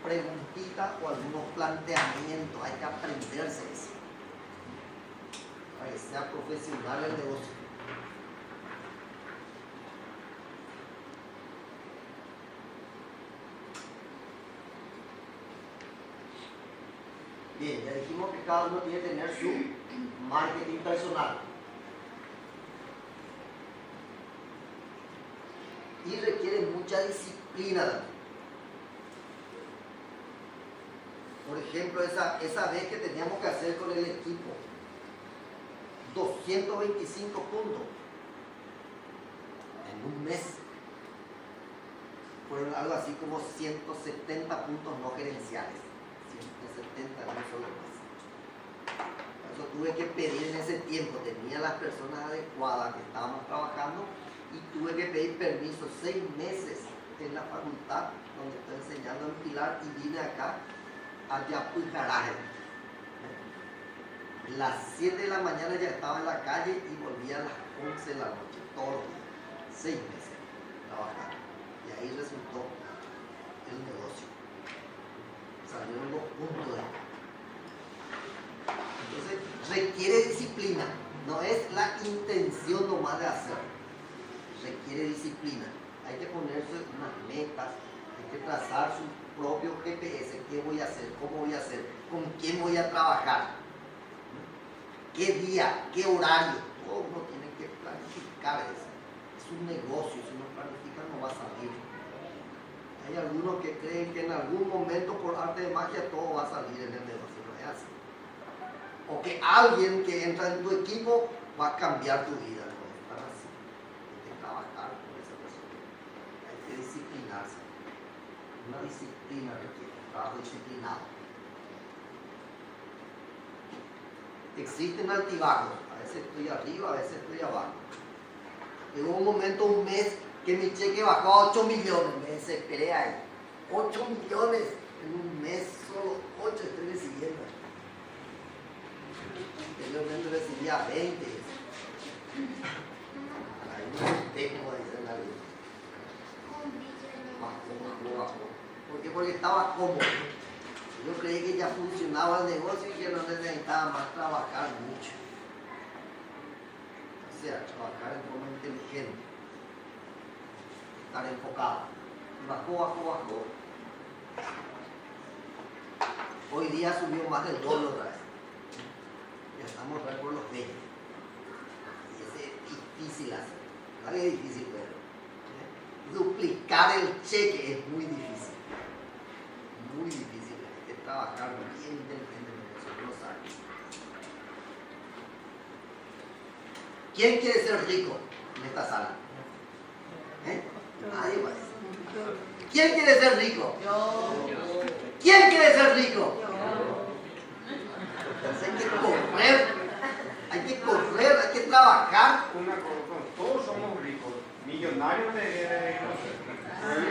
preguntitas o algunos planteamientos, hay que aprenderse eso, para que sea profesional el negocio. Bien, ya dijimos que cada uno tiene que tener su marketing personal. Y requiere mucha disciplina también. Por ejemplo, esa vez que teníamos que hacer con el equipo 225 puntos en un mes. Fueron algo así como 170 puntos no gerenciales. 170 en un solo mes. Por eso tuve que pedir en ese tiempo, tenía las personas adecuadas que estábamos trabajando y tuve que pedir permiso 6 meses en la facultad donde estoy enseñando en Pilar y vine acá a Yapujaraje. Las 7 de la mañana ya estaba en la calle y volvía a las 11 de la noche, todos los días, 6 meses trabajando. Y ahí resultó el negocio. Salieron los puntos de ahí. Entonces requiere disciplina, no es la intención nomás de hacer, requiere disciplina. Hay que ponerse unas metas, hay que trazar su propio GPS, qué voy a hacer, cómo voy a hacer, con quién voy a trabajar, qué día, qué horario, todo uno tiene que planificar eso. Es un negocio, si no planifica no va a salir. Hay algunos que creen que en algún momento por arte de magia todo va a salir en el negocio, no es así. O que alguien que entra en tu equipo va a cambiar tu vida, no es tan así. Hay que trabajar con esa persona, hay que disciplinarse. Una disciplina requiere, un trabajo disciplinado. Existen altibajos, a veces estoy arriba, a veces estoy abajo. Llegó un momento, un mes, que mi cheque bajó a 8 millones, me desesperé ahí. 8 millones en un mes, solo 8 estoy recibiendo. Anteriormente recibía 20. Ahí no tengo, dice la vida. Bajó. ¿Por qué? Porque estaba cómodo. Yo creí que ya funcionaba el negocio y que no necesitaba más trabajar mucho. O sea, trabajar en forma inteligente. Estar enfocado. Bajó. Hoy día subió más del doble otra vez. Ya estamos por los 20. Y ese es difícil hacer. Claro que es difícil, pero duplicar el cheque es muy difícil. Muy difícil. Hay que trabajar bien inteligentemente. Eso lo sabe. ¿Quién quiere ser rico en esta sala? Nadie va a decir. ¿Quién quiere ser rico? Yo. ¿Quién quiere ser rico? Yo. Entonces hay que correr, hay que trabajar. Una cosa, todos somos ricos, millonarios de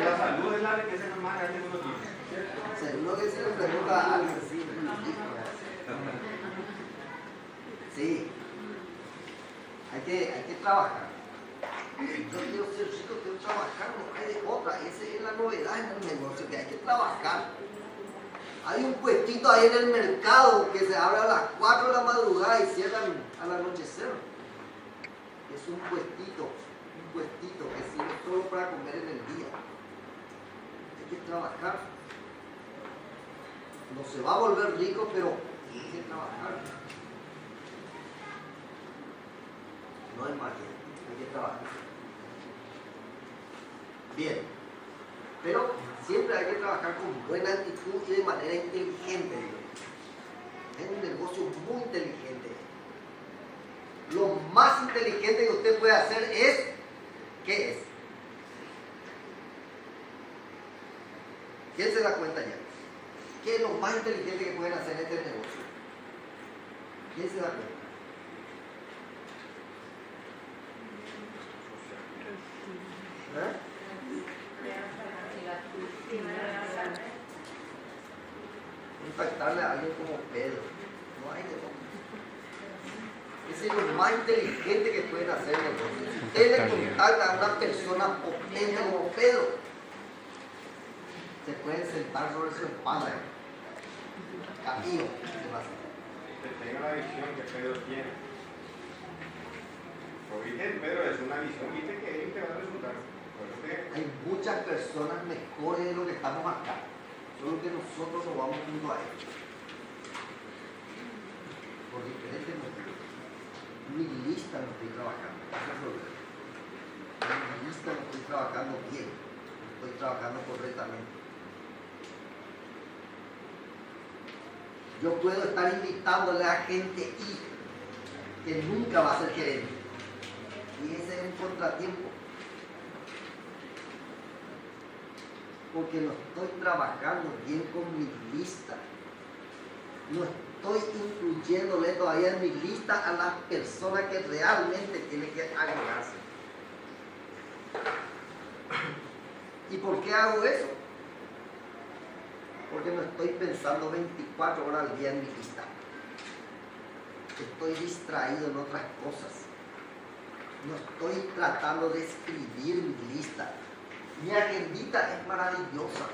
la salud es la riqueza que más grande uno tiene. Seguro que si le pregunta a alguien, sí, sí, hay que trabajar. Yo quiero ser rico, quiero trabajar, no hay de otra. Esa es la novedad en el negocio, que hay que trabajar. Hay un puestito ahí en el mercado que se abre a las 4 de la madrugada y cierran al anochecer. Es un puestito que sirve solo para comer en el día. Hay que trabajar. No se va a volver rico, pero hay que trabajar. No hay magia, hay que trabajar. Bien, pero siempre hay que trabajar con buena actitud y de manera inteligente. Es un negocio muy inteligente. Lo más inteligente que usted puede hacer es, ¿qué es? ¿Quién se da cuenta ya? ¿Qué es lo más inteligente que pueden hacer en este negocio? ¿Quién se da cuenta? Contactarle a alguien como Pedro. No hay de otro. Ese es lo más inteligente que pueden hacer en el negocio. Si usted le contacta a una persona potente como Pedro, se pueden sentar sobre su espalda. Camino. Que tenga la visión que Pedro tiene. Porque Pedro es una visión, viste que él te va a resultar. Hay muchas personas mejores de lo que estamos acá, solo que nosotros nos vamos junto a ellos por diferentes motivos. Mi lista no estoy trabajando, mi lista no estoy trabajando bien, no estoy trabajando correctamente. Yo puedo estar invitándole a gente y que nunca va a ser gerente, y ese es un contratiempo. Porque no estoy trabajando bien con mi lista, no estoy incluyéndole todavía en mi lista a las personas que realmente tienen que agregarse. ¿Y por qué hago eso? Porque no estoy pensando 24 horas al día en mi lista. Estoy distraído en otras cosas. No estoy tratando de escribir mi lista. Mi agendita es maravillosa.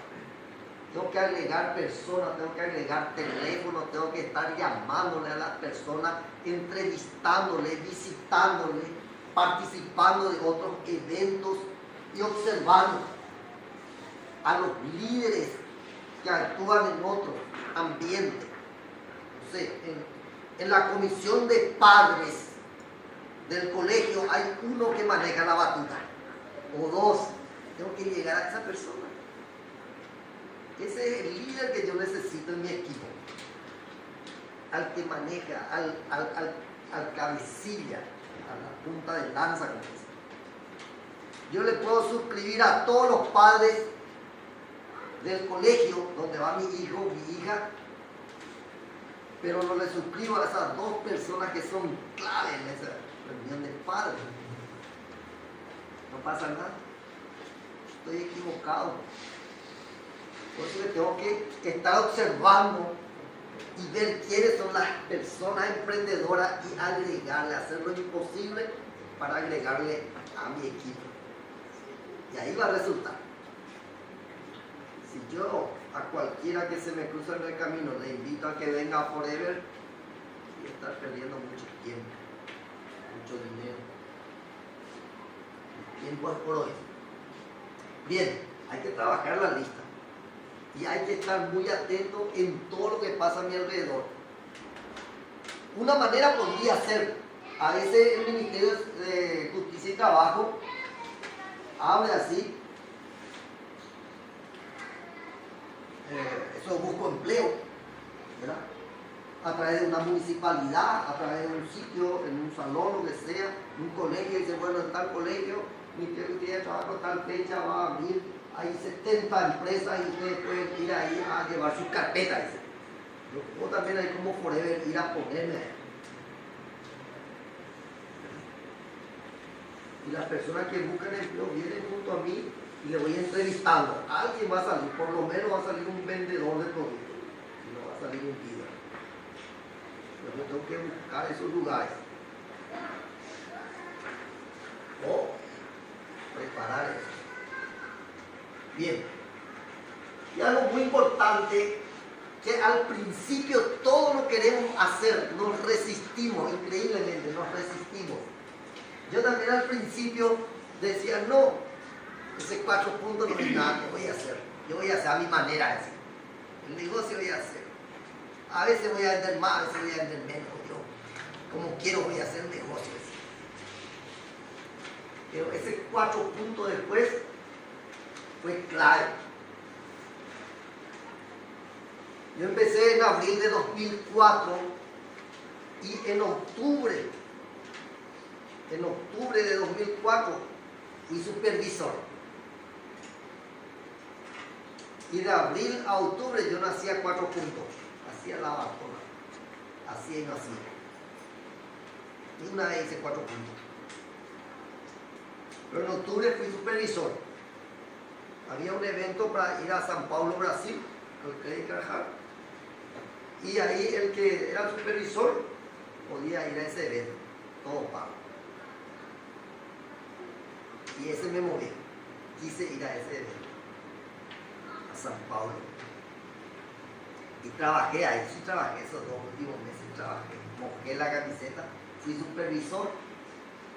Tengo que agregar personas, tengo que agregar teléfono, tengo que estar llamándole a las personas, entrevistándole, visitándole, participando de otros eventos y observando a los líderes que actúan en otro ambiente. No sé, en la comisión de padres del colegio hay uno que maneja la batuta, o dos. Tengo que llegar a esa persona. Ese es el líder que yo necesito en mi equipo. Al que maneja, al cabecilla, a la punta de lanza, como dice. Yo le puedo suscribir a todos los padres del colegio donde va mi hijo, mi hija, pero no le suscribo a esas dos personas que son clave en esa reunión de padres. No pasa nada. Estoy equivocado. Por eso tengo que estar observando y ver quiénes son las personas emprendedoras y agregarle, hacer lo imposible para agregarle a mi equipo. Y ahí va a resultar. Si yo a cualquiera que se me cruza en el camino le invito a que venga a Forever, voy a estar perdiendo mucho tiempo, mucho dinero. El tiempo es por hoy. Bien, hay que trabajar la lista. Y hay que estar muy atento en todo lo que pasa a mi alrededor. Una manera podría ser, a veces el Ministerio de Justicia y Trabajo habla así, eso busco empleo, ¿verdad? A través de una municipalidad, a través de un sitio, en un salón, lo que sea, un colegio, dice, bueno, en tal colegio, Ministerio de Trabajo, tal fecha va a abrir. Hay 70 empresas y ustedes pueden ir ahí a llevar sus carpetas. Yo también hay como Forever ir a ponerme. Y las personas que buscan empleo vienen junto a mí y le voy entrevistando. Alguien va a salir, por lo menos va a salir un vendedor de productos. Y no va a salir un líder. Pero yo tengo que buscar esos lugares. O preparar eso. Bien, y algo muy importante, que al principio todo lo queremos hacer, nos resistimos, increíblemente nos resistimos. Yo también al principio decía, no, ese 4 puntos no es nada, ¿qué voy a hacer? Yo voy a hacer a mi manera, así. El negocio voy a hacer. A veces voy a vender más, a veces voy a vender menos. Yo, como quiero, voy a hacer negocio. Así. Pero ese 4 puntos después fue clave. Yo empecé en abril de 2004 y en octubre de 2004 fui supervisor. Y de abril a octubre yo no hacía 4 puntos, hacía la vacuna, hacía y no hacía. Y una vez hice 4 puntos. Pero en octubre fui supervisor. Había un evento para ir a São Paulo, Brasil, al Credit Card. Y ahí el que era el supervisor podía ir a ese evento, todo pago. Y ese me movió. Quise ir a ese evento, a São Paulo. Y trabajé ahí, sí trabajé esos 2 últimos meses, trabajé. Mojé la camiseta, fui supervisor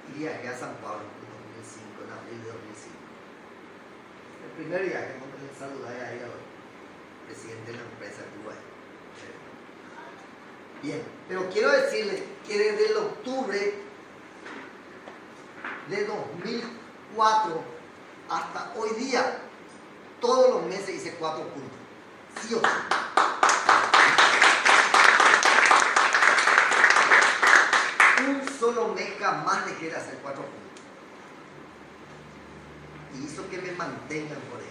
y viajé a São Paulo en 2005, en abril de 2005. El primer viaje, cuando le saludé ahí al presidente de la empresa que hubo ahí. Bien, pero quiero decirles que desde el octubre de 2004 hasta hoy día, todos los meses hice 4 puntos. Sí o sí. Un solo mes jamás dejé de hacer 4 puntos. Y hizo que me mantengan por él.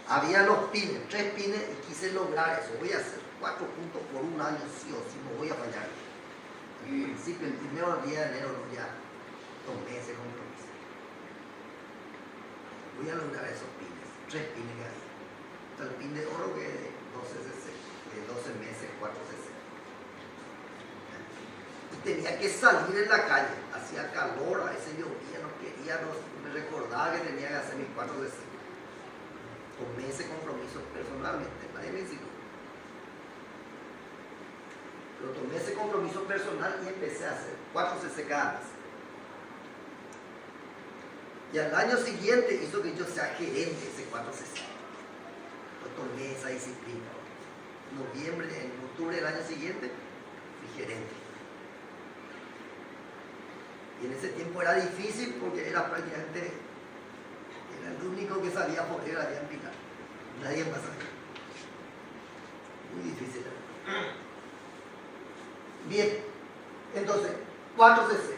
Había los pines, 3 pines, y quise lograr eso. Voy a hacer 4 puntos por un año, sí o sí, no voy a fallar. Al principio, el primero día de enero, no, ya tomé ese compromiso. Voy a lograr esos pines, 3 pines que había. Hasta el pin de oro que es de 12 cc, de 12 meses, 4 cc. Y tenía que salir en la calle, hacía calor, a veces llovía, no quería, no me recordaba que tenía que hacer mis 4 cc. Tomé ese compromiso personalmente, nadie me incitó. Pero tomé ese compromiso personal y empecé a hacer 4 cc cada mes. Y al año siguiente hizo que yo sea gerente de ese 4 cc. Yo tomé esa disciplina. En octubre del año siguiente fui gerente. Y en ese tiempo era difícil porque era prácticamente el único que sabía poner allá en Pilar. Nadie más sabía. Muy difícil. Bien, entonces, 4 cc.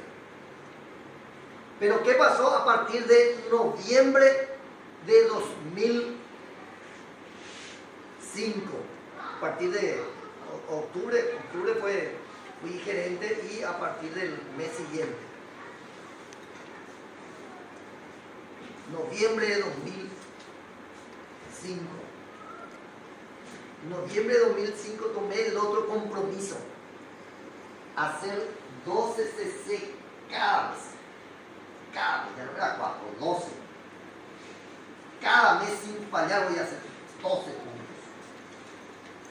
Pero ¿qué pasó a partir de noviembre de 2005? A partir de octubre fui gerente y a partir del mes siguiente. Noviembre de 2005. En noviembre de 2005 tomé el otro compromiso. Hacer 12 cc cada mes. Cada mes, ya no era 4, 12. Cada mes sin fallar voy a hacer 12 puntos.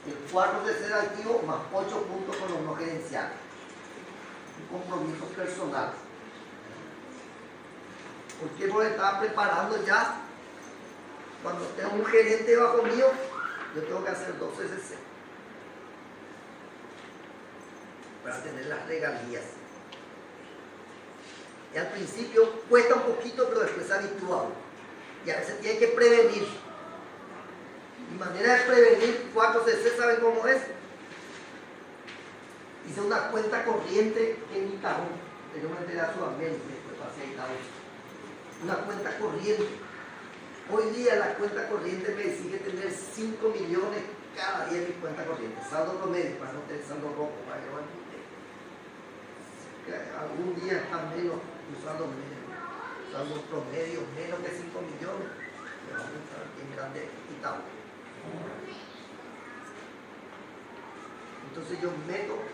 El 4 cc de activo más 8 puntos con los no gerenciales. Un compromiso personal. Porque me estaba preparando ya. Cuando tengo un gerente bajo mío, yo tengo que hacer 12 cc para tener las regalías. Y al principio cuesta un poquito, pero después se habitúa. Y a veces tiene que prevenir. Mi manera de prevenir 4 cc, ¿saben cómo es? Hice una cuenta corriente en Itaú. Yo me enteré a Sudamérica y después pasé a Itaú. Una cuenta corriente. Hoy día la cuenta corriente me exige tener 5 millones cada día en mi cuenta corriente. Saldo promedio, para no tener saldo rojo, para que no me entiendan. Algún día está menos, usando promedio, menos de 5 millones. Me va a gustar bien grande Itaú. Entonces yo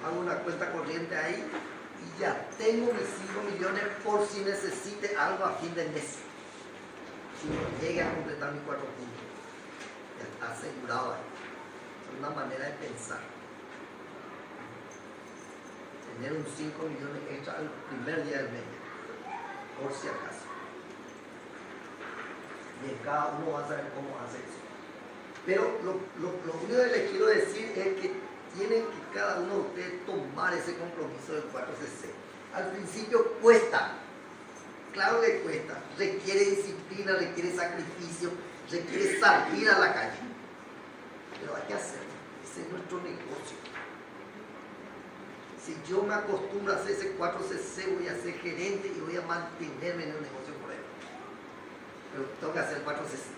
hago una cuenta corriente ahí y ya tengo mis 5 millones por si necesite algo a fin de mes. Si no llegue a completar mis 4 puntos, ya está asegurado ahí. Es una manera de pensar. Tener un 5 millones extra al primer día del mes, por si acaso. Bien, cada uno va a saber cómo hace eso. Pero lo único que les quiero decir es que tienen que cada uno de ustedes tomar ese compromiso del 4 cc. Al principio cuesta, claro que cuesta, requiere disciplina, requiere sacrificio, requiere salir a la calle. Pero hay que hacerlo, ese es nuestro negocio. Si yo me acostumbro a hacer ese 4 cc, voy a ser gerente y voy a mantenerme en el negocio por él. Pero tengo que hacer 4 cc.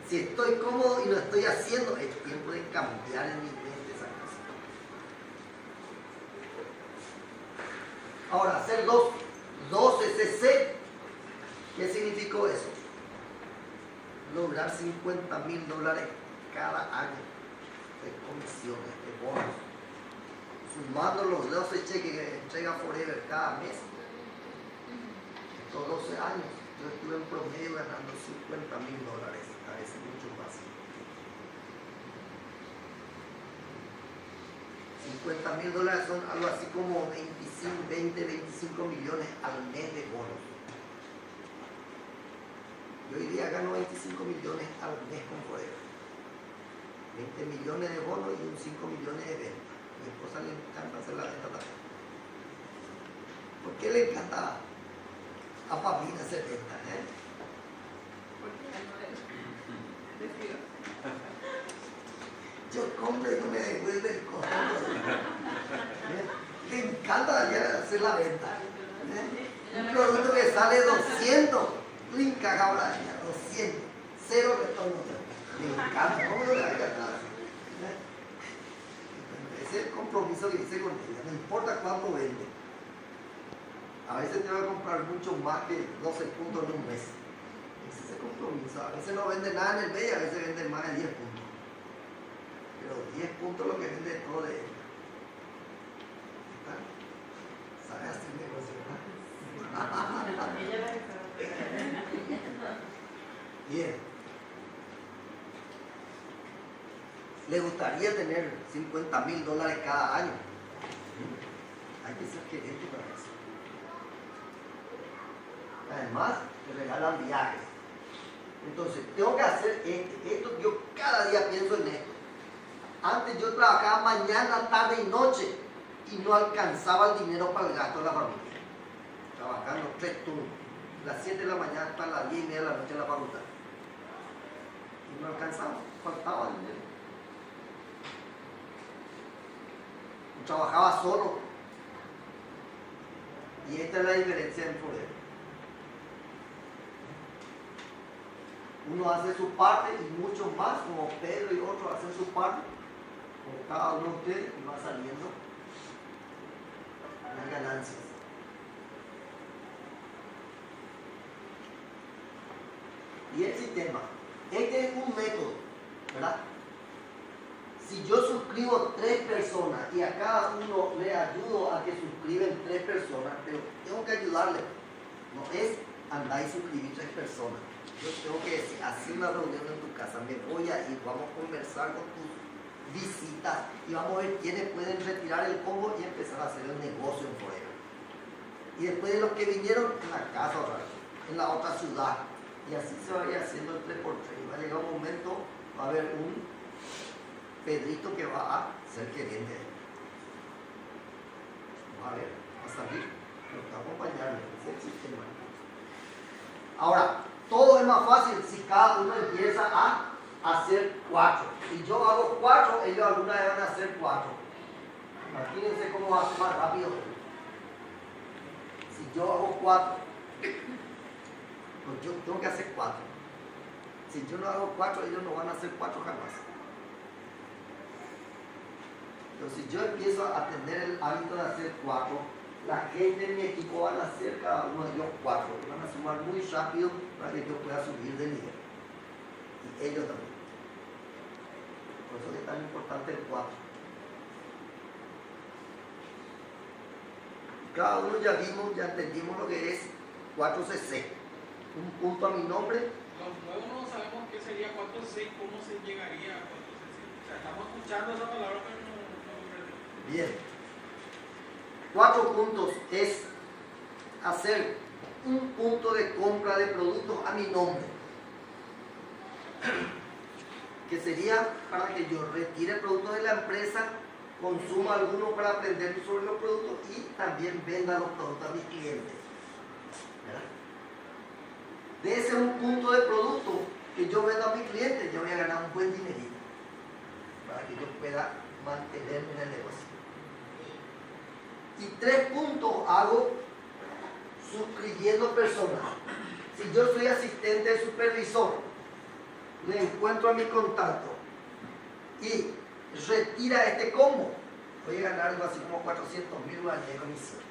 Si estoy cómodo y lo estoy haciendo, es tiempo de cambiar en mi mente esa cosa. Ahora, hacer 12 cc, ¿qué significó eso? Lograr $50,000 cada año de comisiones, de bonos. Sumando los 12 cheques que entrega Forever cada mes, estos 12 años, yo estuve en promedio ganando $50,000, a veces mucho más. $50,000 son algo así como 20-25 millones al mes de bonos. Yo hoy día gano 25 millones al mes con Forever. 20 millones de bonos y un 5 millones de ventas. A mi esposa le encanta hacer la venta también. ¿Por qué le encanta a Paulina hacer venta? Yo compro y no me devuelve el costo. Le encanta hacer la venta. Un producto que sale 200, tú encajas ahora 200, cero retorno. Me encanta, ¿cómo no le haga nada? Ese es el compromiso que hice con ella, no importa cuánto vende. A veces tengo que comprar mucho más que 12 puntos en un mes. Ese es el compromiso. A veces no vende nada en el mes y a veces vende más de 10 puntos. Pero 10 puntos es lo que vende todo de ella. ¿Sabe hacer negocio? Bien. ¿Le gustaría tener $50,000 cada año? Hay que ser gerente para eso. Además, te regalan viajes. Entonces, tengo que hacer esto. Yo cada día pienso en esto. Antes yo trabajaba mañana, tarde y noche y no alcanzaba el dinero para el gasto de la familia. Trabajando 3 turnos. Las 7 de la mañana hasta las 10:30 de la noche en la facultad. Y no alcanzaba, faltaba dinero. Trabajaba solo. Y esta es la diferencia en poder. Uno hace su parte y muchos más, como Pedro y otros hacen su parte. Como cada uno de ustedes, y va saliendo las ganancias. Y el sistema, este es un método, ¿verdad? Si yo suscribo 3 personas y a cada uno le ayudo a que suscriben 3 personas, pero tengo que ayudarle. No es andar y suscribir 3 personas. Yo tengo que decir, así una reunión en tu casa, me voy a ir, vamos a conversar con tus visitas y vamos a ver quiénes pueden retirar el combo y empezar a hacer el negocio en Forever. Y después de los que vinieron en la casa otra vez, en la otra ciudad. Y así se va a ir haciendo el 3x3. Y va a llegar un momento, va a haber un Pedrito que va a ser gerente. Va a ver, va a salir, pero está acompañando, es el sistema. Ahora, todo es más fácil si cada uno empieza a hacer 4. Si yo hago 4, ellos alguna vez van a hacer 4. Imagínense cómo va a ser más rápido. Si yo hago 4, pues yo tengo que hacer 4. Si yo no hago 4, ellos no van a hacer 4 jamás. Pero si yo empiezo a tener el hábito de hacer 4, la gente de mi equipo van a hacer cada uno de ellos 4. Van a sumar muy rápido para que yo pueda subir de nivel. Y ellos también. Por eso es tan importante el 4. Cada uno ya vimos, ya entendimos lo que es 4CC. Un punto a mi nombre. Los nuevos no sabemos qué sería 4C, cómo se llegaría a 4CC. O sea, estamos escuchando esa palabra, pero no entendemos. Bien. 4 puntos es hacer un punto de compra de productos a mi nombre. Que sería para que yo retire productos de la empresa, consuma algunos para aprender sobre los productos y también venda los productos a mis clientes. ¿Verdad? De ese un punto de producto que yo vendo a mis clientes, yo voy a ganar un buen dinerito para que yo pueda mantenerme en el negocio. Y 3 puntos hago suscribiendo personas. Si yo soy asistente de supervisor, le encuentro a mi contacto y retira este combo, voy a ganar algo así como 400,000 al mes de comisión,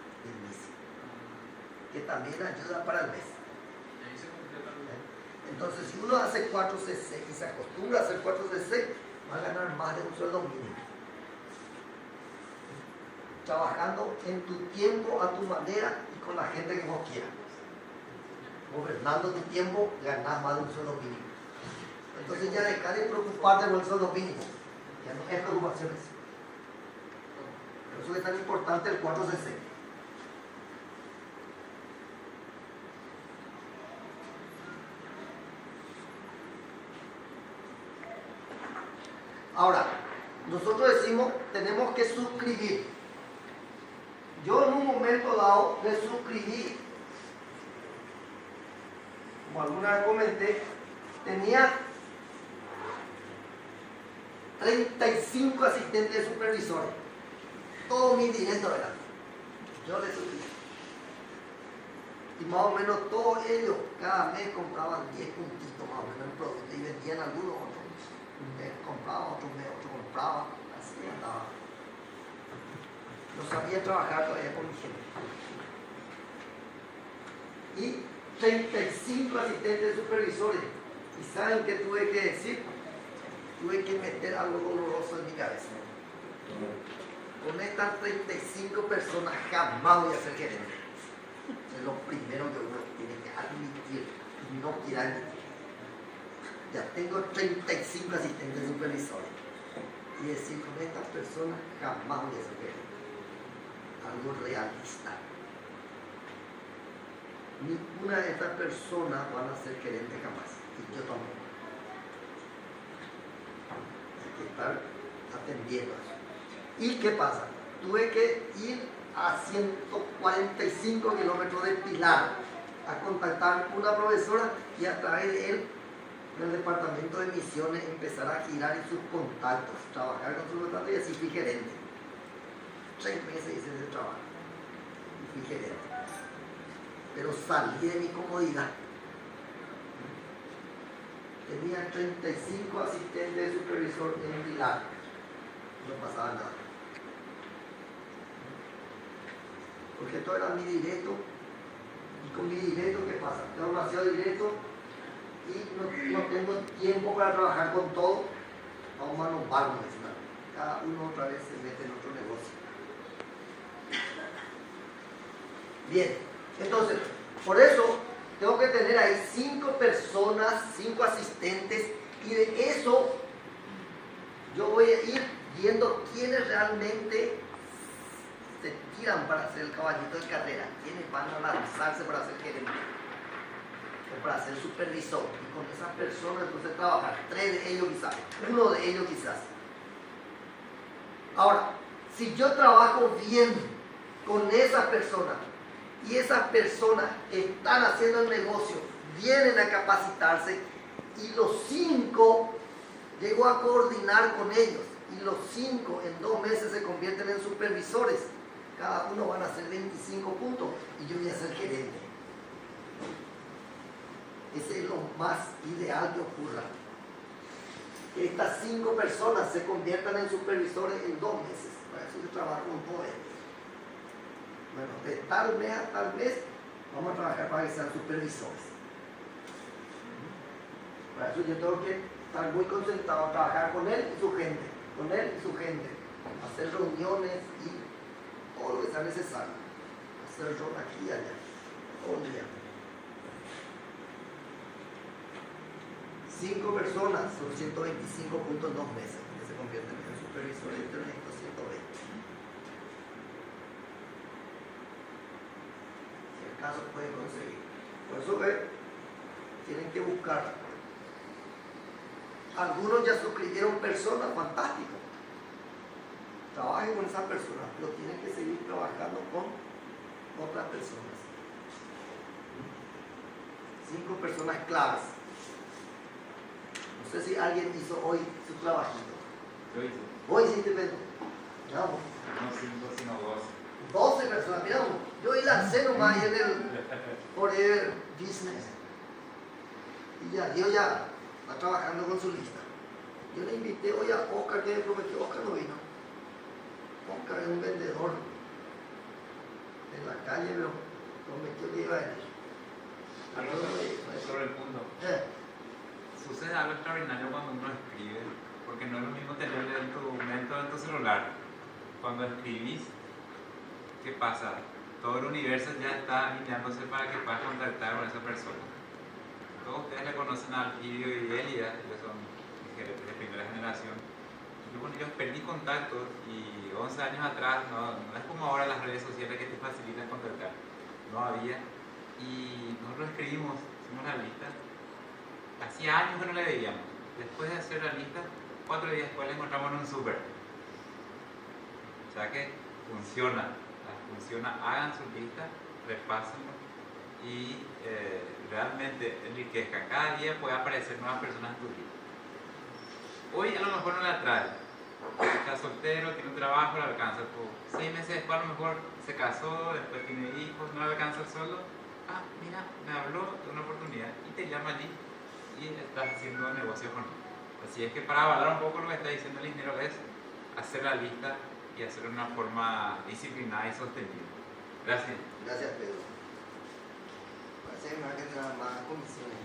que también ayuda para el mes. Entonces, si uno hace 4CC y se acostumbra a hacer 4CC, va a ganar más de un sueldo mínimo. Trabajando en tu tiempo, a tu manera y con la gente que vos quieras. Gobernando tu tiempo, ganás más de un sueldo mínimo. Entonces ya deja de preocuparte por el sueldo mínimo. Ya no es preocupaciones. Por eso es tan importante el 4CC. Ahora, nosotros decimos, tenemos que suscribir. Yo en un momento dado me suscribí, como alguna vez comenté, tenía 35 asistentes de supervisores. Todo mi dinero era. Yo le suscribí. Y más o menos todos ellos cada mes compraban 10 puntitos más o menos en producto y vendían algunos otros. Un mes compraban, otro mes otro compraba, así andaba. No sabía trabajar todavía con mi gente. Y 35 asistentes supervisores. ¿Y saben qué tuve que decir? Tuve que meter algo doloroso en mi cabeza. Con estas 35 personas jamás voy a ser gerente. Es lo primero que uno tiene que admitir y no quiere admitir. Ya tengo 35 asistentes supervisores. Y decir, con estas personas jamás voy a ser gerente. Algo realista. Ninguna de estas personas van a ser gerente jamás. Y yo tampoco. Hay que estar atendiendo a eso. ¿Y qué pasa? Tuve que ir a 145 kilómetros de Pilar a contactar con una profesora y a través de él, en el departamento de misiones, empezar a girar en sus contactos, trabajar con sus contactos y así fui gerente. 3 meses hice ese trabajo y fui gerente. Pero salí de mi comodidad. Tenía 35 asistentes de supervisor en Pilar. No pasaba nada. Porque esto era mi directo. Y con mi directo, ¿qué pasa? Tengo demasiado directo y no tengo tiempo para trabajar con todo. Vamos a los barcos. Cada uno otra vez se mete en otro negocio. Bien, entonces, por eso tengo que tener ahí 5 personas, 5 asistentes, y de eso yo voy a ir viendo quiénes realmente se tiran para ser el caballito de carrera, quiénes van a lanzarse para ser gerente o para ser supervisor. Y con esas personas entonces trabajar, 3 de ellos quizás, 1 de ellos quizás. Ahora, si yo trabajo bien con esas personas y esas personas están haciendo el negocio, vienen a capacitarse y los 5 llego a coordinar con ellos y los 5 en 2 meses se convierten en supervisores, cada uno van a hacer 25 puntos y yo voy a ser gerente. Ese es lo más ideal que ocurra. Que estas 5 personas se conviertan en supervisores en 2 meses. Para eso yo trabajo con todo ellos. Bueno, de tal mes a tal mes vamos a trabajar para que sean supervisores. Para eso yo tengo que estar muy concentrado a trabajar con él y su gente, con él y su gente, hacer reuniones y todo lo que sea necesario, hacer rol aquí y allá, todo el día. 5 personas son 125 puntos en 2 meses, que se convierten en supervisores de 120. Caso pueden conseguir. Por eso tienen que buscar. Algunos ya suscribieron personas, fantástico. Trabajen con esas personas, pero tienen que seguir trabajando con otras personas. 5 personas claves. No sé si alguien hizo hoy su trabajito. Yo hice. Hoy hiciste, Pedro. Vamos. No 5, sino 12. 12 personas, mira, yo hoy lancé nomás ahí en el Forever Business. Y ya, Dios ya está trabajando con su lista. Yo le invité hoy a Oscar, que me prometió. Oscar no vino. Oscar es un vendedor en la calle, pero prometió que iba a venir. Sobre el punto. Sucede algo extraordinario cuando uno escribe, porque no es lo mismo tener el documento en tu celular. Cuando escribís, ¿qué pasa? Todo el universo ya está alineándose para que puedas contactar con esa persona. Todos ustedes le conocen a Alfidio y Elia, que son gerentes de primera generación. Yo con ellos perdí contacto y 11 años atrás, no es como ahora las redes sociales que te facilitan contactar. No había. Y nosotros escribimos, hicimos la lista. Hacía años que no le veíamos. Después de hacer la lista, 4 días después le encontramos en un súper. O sea que funciona. Hagan su lista, repásenlo y realmente enriquezcan. Cada día puede aparecer nuevas personas en tu vida. Hoy a lo mejor no la trae. Está soltero, tiene un trabajo, le alcanza todo. 6 meses después a lo mejor se casó, después tiene hijos, no le alcanza el sueldo. ah, mira, me habló de una oportunidad y te llama allí y estás haciendo negocios con él. Así es que para avalar un poco lo que está diciendo el ingeniero es hacer la lista y hacerlo de una forma disciplinada y sostenible. Gracias. Gracias, Pedro. Parece que me va a quedar más comisiones.